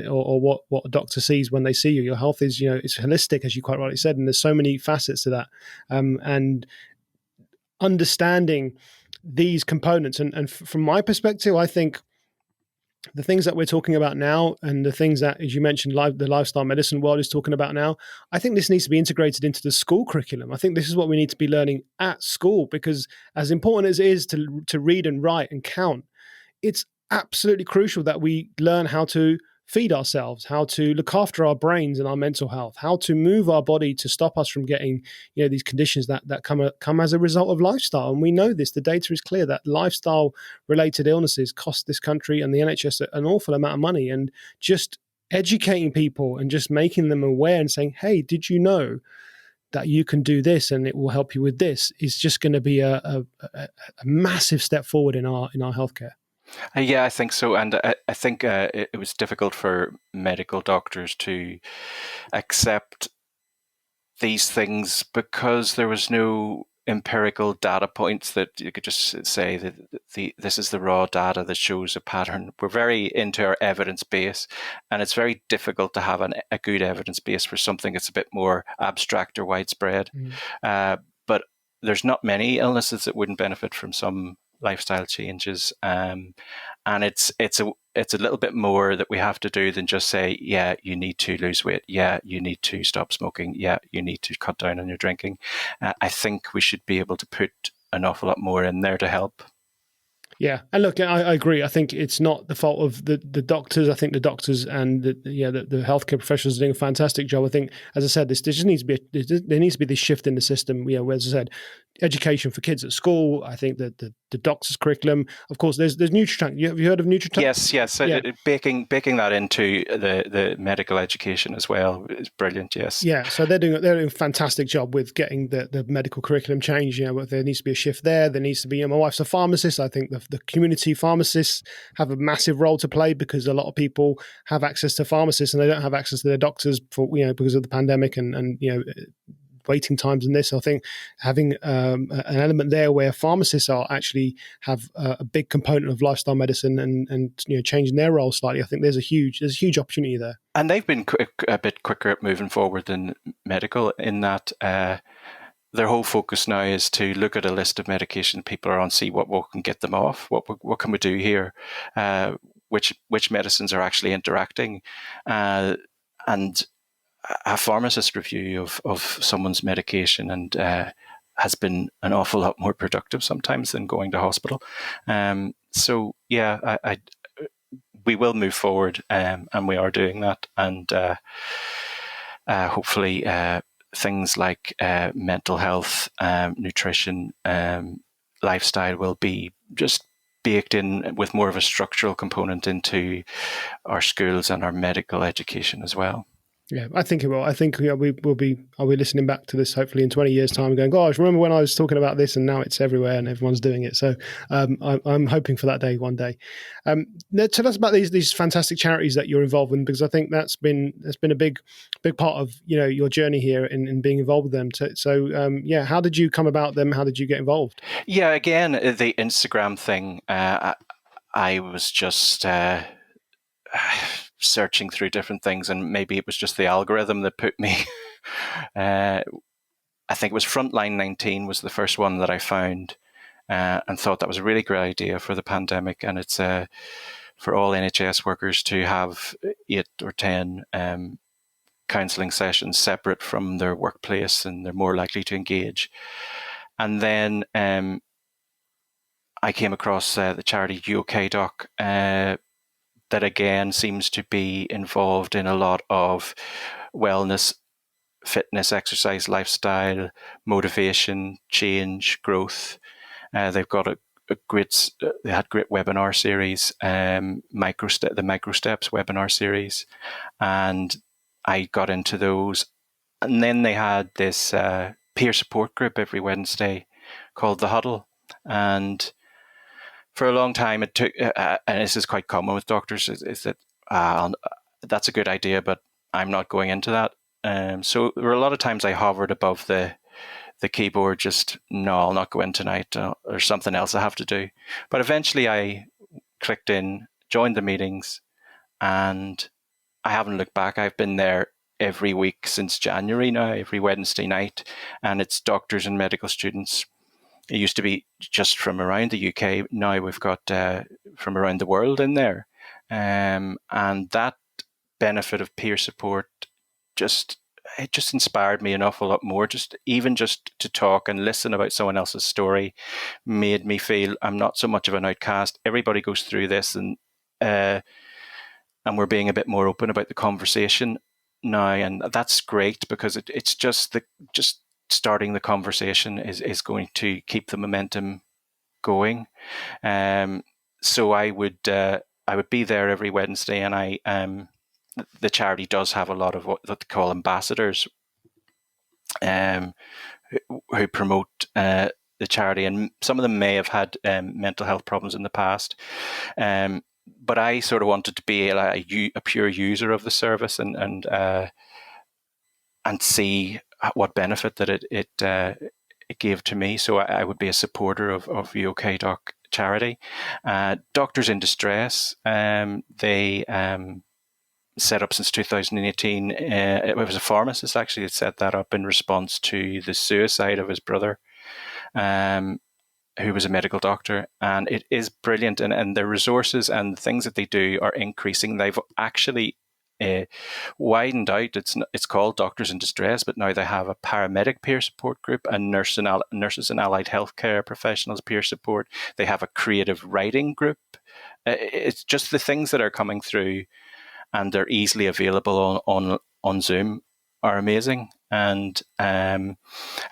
or what a doctor sees when they see you. Your health is, it's holistic, as you quite rightly said, and there's so many facets to that. And understanding these components, and from my perspective, I think the things that we're talking about now, and the things that, as you mentioned, the lifestyle medicine world is talking about now, I think this needs to be integrated into the school curriculum. I think this is what we need to be learning at school, because as important as it is to read and write and count, it's absolutely crucial that we learn how to feed ourselves, how to look after our brains and our mental health, how to move our body to stop us from getting, these conditions that come as a result of lifestyle. And we know this. The data is clear that lifestyle-related illnesses cost this country and the NHS an awful amount of money. And just educating people and just making them aware and saying, hey, did you know that you can do this and it will help you with this, is just going to be a massive step forward in our healthcare. Yeah, I think so. And I think it was difficult for medical doctors to accept these things because there was no empirical data points that you could just say that this is the raw data that shows a pattern. We're very into our evidence base, and it's very difficult to have a good evidence base for something that's a bit more abstract or widespread. But there's not many illnesses that wouldn't benefit from some lifestyle changes, and it's a little bit more that we have to do than just say, yeah, you need to lose weight, yeah, you need to stop smoking, yeah, you need to cut down on your drinking. I think we should be able to put an awful lot more in there to help. Yeah, and look, I agree. I think it's not the fault of the doctors. I think the doctors and the healthcare professionals are doing a fantastic job. I think, as I said, there needs to be this shift in the system. Where, as I said, education for kids at school. I think that the doctor's curriculum. Of course, there's NutriTank. Have you heard of NutriTank? Yes. Yeah. Baking that into the medical education as well is brilliant. Yes. Yeah. So they're doing a fantastic job with getting the medical curriculum changed. There needs to be a shift there. There needs to be. My wife's a pharmacist. I think the community pharmacists have a massive role to play, because a lot of people have access to pharmacists and they don't have access to their doctors because of the pandemic and waiting times and this. I think having an element there where pharmacists actually have a big component of lifestyle medicine and changing their role slightly. I think there's a huge opportunity there. And they've been a bit quicker at moving forward than medical in that. Their whole focus now is to look at a list of medication people are on, see what can get them off, what can we do here, which medicines are actually interacting, and a pharmacist review of someone's medication and has been an awful lot more productive sometimes than going to hospital. So yeah, we will move forward, and we are doing that, and hopefully. Things like mental health, nutrition, lifestyle will be just baked in with more of a structural component into our schools and our medical education as well. Yeah, I think it will. I think I'll be listening back to this hopefully in 20 years' time and going, gosh, remember when I was talking about this, and now it's everywhere and everyone's doing it. So I'm hoping for that day one day. Tell us about these fantastic charities that you're involved in, because I think that's been a big part of your journey here in being involved with them. So how did you come about them? How did you get involved? Yeah, again, the Instagram thing. I was just searching through different things, and maybe it was just the algorithm that put me. I think it was Frontline 19 was the first one that I found, and thought that was a really great idea for the pandemic. And it's for all NHS workers to have 8 or 10 counselling sessions separate from their workplace, and they're more likely to engage. And then I came across the charity UKDoc, that again seems to be involved in a lot of wellness, fitness, exercise, lifestyle, motivation, change, growth. They've got a great, they had great webinar series, the Micro Steps webinar series, and I got into those. And then they had this peer support group every Wednesday called The Huddle. And for a long time, it took, and this is quite common with doctors, is that that's a good idea, but I'm not going into that. So there were a lot of times I hovered above the keyboard, just, no, I'll not go in tonight. There's something else I have to do. But eventually I clicked in, joined the meetings, and I haven't looked back. I've been there every week since January now, every Wednesday night, and it's doctors and medical students. It used to be just from around the UK. Now we've got from around the world in there. And that benefit of peer support just inspired me an awful lot more. Just to talk and listen about someone else's story made me feel I'm not so much of an outcast. Everybody goes through this, and we're being a bit more open about the conversation now, and that's great, because it's just starting the conversation is going to keep the momentum going. So I would be there every Wednesday, and the charity does have a lot of what they call ambassadors, who promote the charity, and some of them may have had mental health problems in the past. But I sort of wanted to be a pure user of the service, and see what benefit that it gave to me. So I would be a supporter of UKDoc charity. Doctors in Distress, they set up since 2018. It was a pharmacist actually that set that up in response to the suicide of his brother, who was a medical doctor. And it is brilliant, and their resources and the things that they do are increasing. They've actually widened out. It's called Doctors in Distress, but now they have a paramedic peer support group, and nurses and allied healthcare professionals peer support. They have a creative writing group. It's just the things that are coming through, and they're easily available on Zoom, are amazing. And I've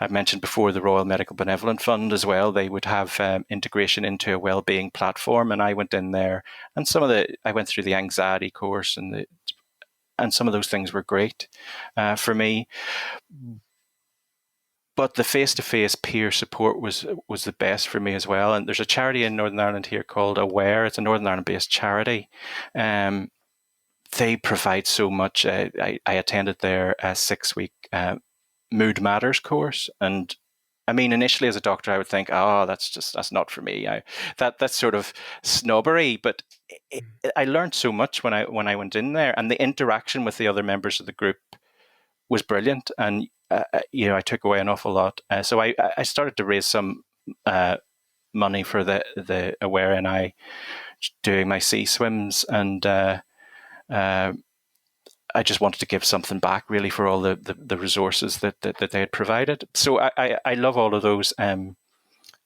mentioned before the Royal Medical Benevolent Fund as well. They would have integration into a wellbeing platform, and I went in there, and I went through the anxiety course, and some of those things were great for me. But the face-to-face peer support was the best for me as well. And there's a charity in Northern Ireland here called Aware. It's a Northern Ireland-based charity. They provide so much. I attended their 6-week Mood Matters course, and I mean, initially as a doctor, I would think, "Oh, that's not for me." That's sort of snobbery, but I learned so much when I went in there, and the interaction with the other members of the group was brilliant, and I took away an awful lot. So I started to raise some money for the Aware, and I doing my sea swims, and I just wanted to give something back, really, for all the resources that they had provided. So I love all of those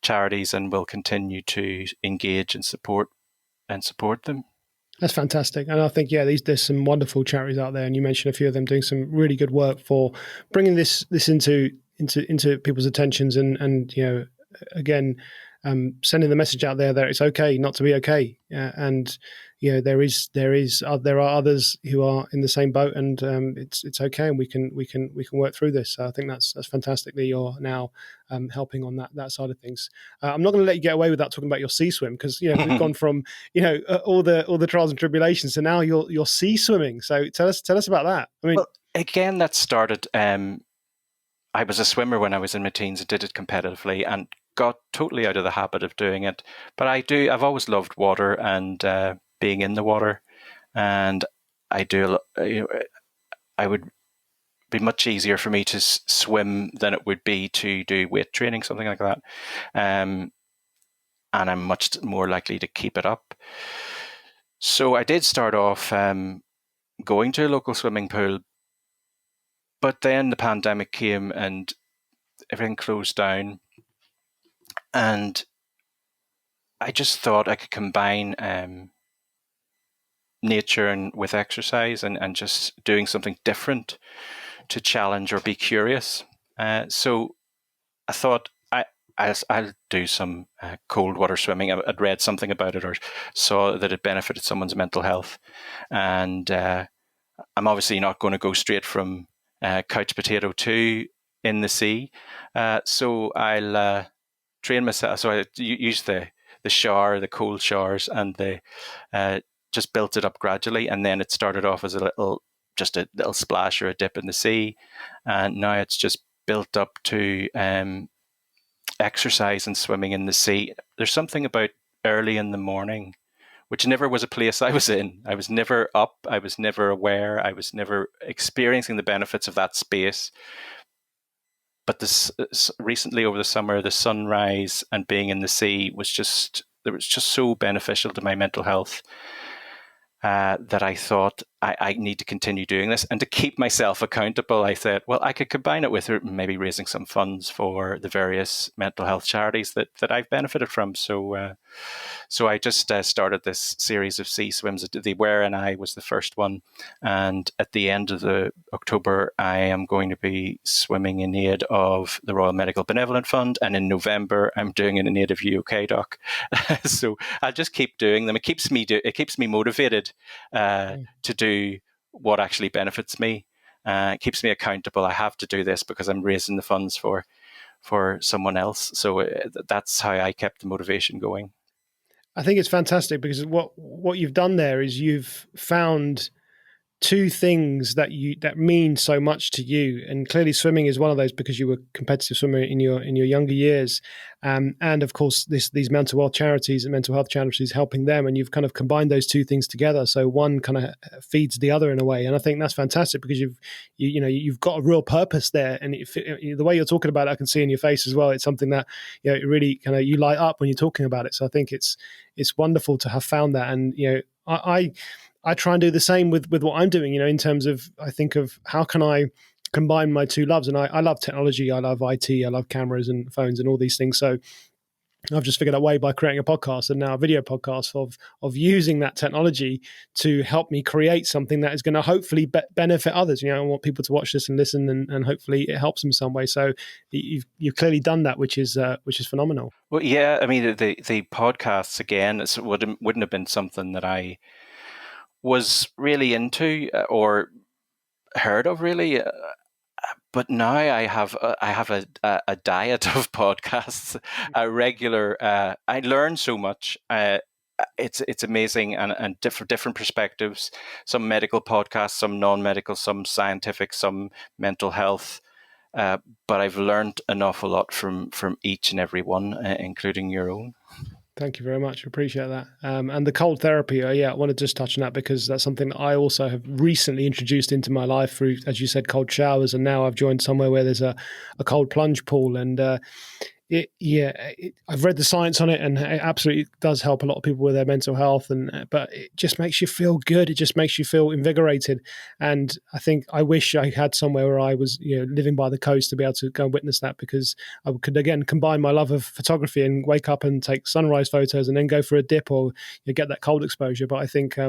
charities, and will continue to engage and support them. That's fantastic. And I think, there's some wonderful charities out there, and you mentioned a few of them doing some really good work for bringing this into people's attentions, and again, sending the message out there that it's okay not to be okay, and there are others who are in the same boat, and it's okay, and we can work through this. So I think that's fantastic that you're now helping on that side of things. I'm not going to let you get away without talking about your sea swim, because we've gone from all the trials and tribulations to now you're sea swimming. So tell us about that. I mean, well, again, that started. I was a swimmer when I was in my teens and did it competitively, and got totally out of the habit of doing it. But I've always loved water and being in the water, and I do. I would be much easier for me to swim than it would be to do weight training, something like that. And I'm much more likely to keep it up. So I did start off going to a local swimming pool, but then the pandemic came and everything closed down. And I just thought I could combine nature and with exercise, and just doing something different to challenge or be curious. So I thought I'll do some cold water swimming. I'd read something about it or saw that it benefited someone's mental health. And I'm obviously not going to go straight from couch potato to in the sea. So I'll train myself. So I use the shower, the cold showers, and just built it up gradually. And then it started off as just a little splash or a dip in the sea. And now it's just built up to exercise and swimming in the sea. There's something about early in the morning, which never was a place I was in. I was never up. I was never aware. I was never experiencing the benefits of that space. But this recently over the summer, the sunrise and being in the sea was just so beneficial to my mental health. That I thought I need to continue doing this. And to keep myself accountable, I said, well, I could combine it with maybe raising some funds for the various mental health charities that I've benefited from. So I just started this series of sea swims. The Where and I was the first one. And at the end of the October, I am going to be swimming in aid of the Royal Medical Benevolent Fund. And in November, I'm doing it in aid of UK Doc. So I'll just keep doing them. It keeps me motivated to do what actually benefits me. It keeps me accountable. I have to do this because I'm raising the funds for someone else. So that's how I kept the motivation going. I think it's fantastic, because what you've done there is you've found two things that mean so much to you, and clearly swimming is one of those, because you were a competitive swimmer in your younger years, and of course these mental health charities helping them, and you've kind of combined those two things together. So one kind of feeds the other in a way, and I think that's fantastic, because you've got a real purpose there, and the way you're talking about it, I can see in your face as well. It's something that it really kind of, you light up when you're talking about it. So I think it's wonderful to have found that, and I try and do the same with what I'm doing, in terms of, I think of how can I combine my two loves. And I love technology. I love IT. I love cameras and phones and all these things. So I've just figured out a way by creating a podcast, and now a video podcast, of using that technology to help me create something that is going to hopefully benefit others. I want people to watch this and listen, and hopefully it helps them in some way. So you've clearly done that, which is phenomenal. Well, yeah, I mean, the podcasts, again, wouldn't have been something that I was really into or heard of, really. But now I have a diet of podcasts, a regular. I learn so much. It's amazing, and different perspectives. Some medical podcasts, some non-medical, some scientific, some mental health. But I've learned an awful lot from each and every one, including your own. Thank you very much. Appreciate that. And the cold therapy, I want to just touch on that, because that's something that I also have recently introduced into my life through, as you said, cold showers. And now I've joined somewhere where there's a cold plunge pool. And I've read the science on it, and it absolutely does help a lot of people with their mental health. But it just makes you feel good. It just makes you feel invigorated. And I think I wish I had somewhere where I was, living by the coast, to be able to go and witness that, because I could again combine my love of photography and wake up and take sunrise photos, and then go for a dip, or get that cold exposure. But I think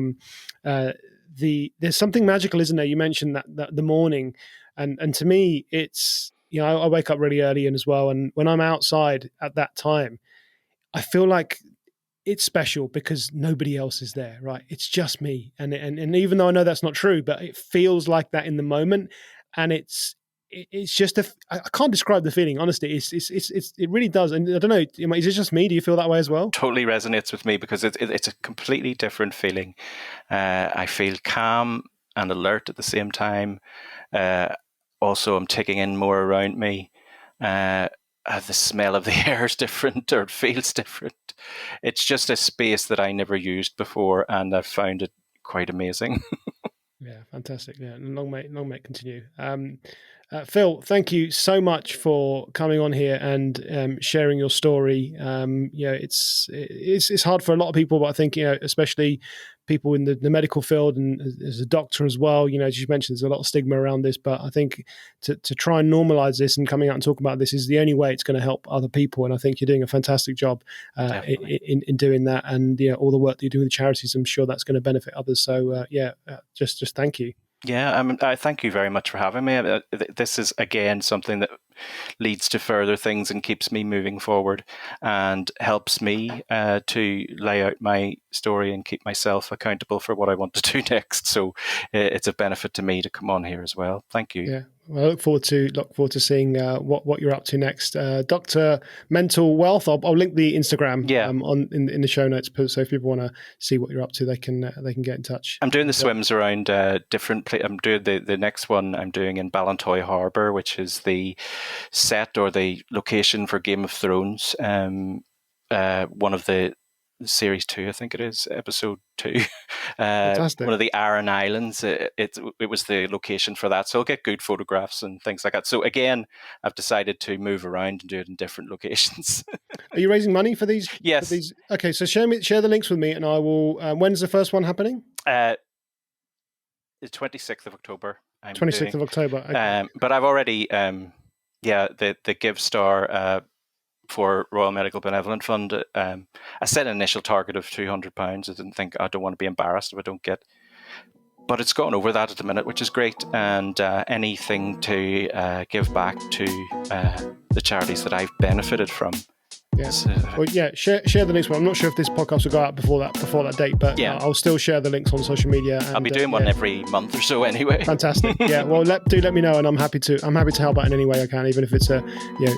there's something magical, isn't there? You mentioned that the morning, and to me, it's. I wake up really early as well. And when I'm outside at that time, I feel like it's special because nobody else is there, right? It's just me. And even though I know that's not true, but it feels like that in the moment. And it's just I can't describe the feeling. Honestly, it really does. And I don't know, is it just me? Do you feel that way as well? Totally resonates with me because it's a completely different feeling. I feel calm and alert at the same time. Also, I'm taking in more around me. The smell of the air is different, or it feels different. It's just a space that I never used before, and I've found it quite amazing. Yeah, fantastic. Yeah, long may it continue. Phil, thank you so much for coming on here and sharing your story. It's hard for a lot of people, but I think, especially people in the medical field and as a doctor as well, as you mentioned, there's a lot of stigma around this, but I think to try and normalize this and coming out and talking about this is the only way it's going to help other people. And I think you're doing a fantastic job in doing that. And all the work that you do with charities, I'm sure that's going to benefit others. So just thank you. Yeah, I thank you very much for having me. This is, again, something that leads to further things and keeps me moving forward and helps me to lay out my story and keep myself accountable for what I want to do next. So it's a benefit to me to come on here as well. Thank you. Yeah. Well, I look forward to seeing what you're up to next. Dr. Mental Wealth. I'll link the Instagram in the show notes. So if people want to see what you're up to, they can get in touch. I'm doing the swims around different places. I'm doing the next one I'm doing in Ballantoy Harbour, which is the set or the location for Game of Thrones. One of the series 2, I think it is, episode 2. One of the Aran Islands. It was the location for that, so I'll get good photographs and things like that. So again, I've decided to move around and do it in different locations. Are you raising money for these? Yes. For these? Okay, so share the links with me, and I will. When's the first one happening? The 26th of October. 26th of October. Okay. But I've already, the Give Star. For Royal Medical Benevolent Fund, I set an initial target of £200. I don't want to be embarrassed if I don't get, but it's gone over that at the minute, which is great. And anything to give back to the charities that I've benefited from. Yeah. Share the links. Well, I'm not sure if this podcast will go out before that date, but I'll still share the links on social media. And, I'll be doing one every month or so anyway. Fantastic. Yeah. Well, let me know, and I'm happy to help out in any way I can, even if it's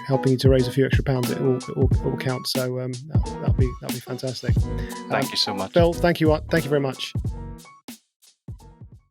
helping you to raise a few extra pounds. It will count. So that'll be fantastic. Thank you so much, Phil. Thank you very much.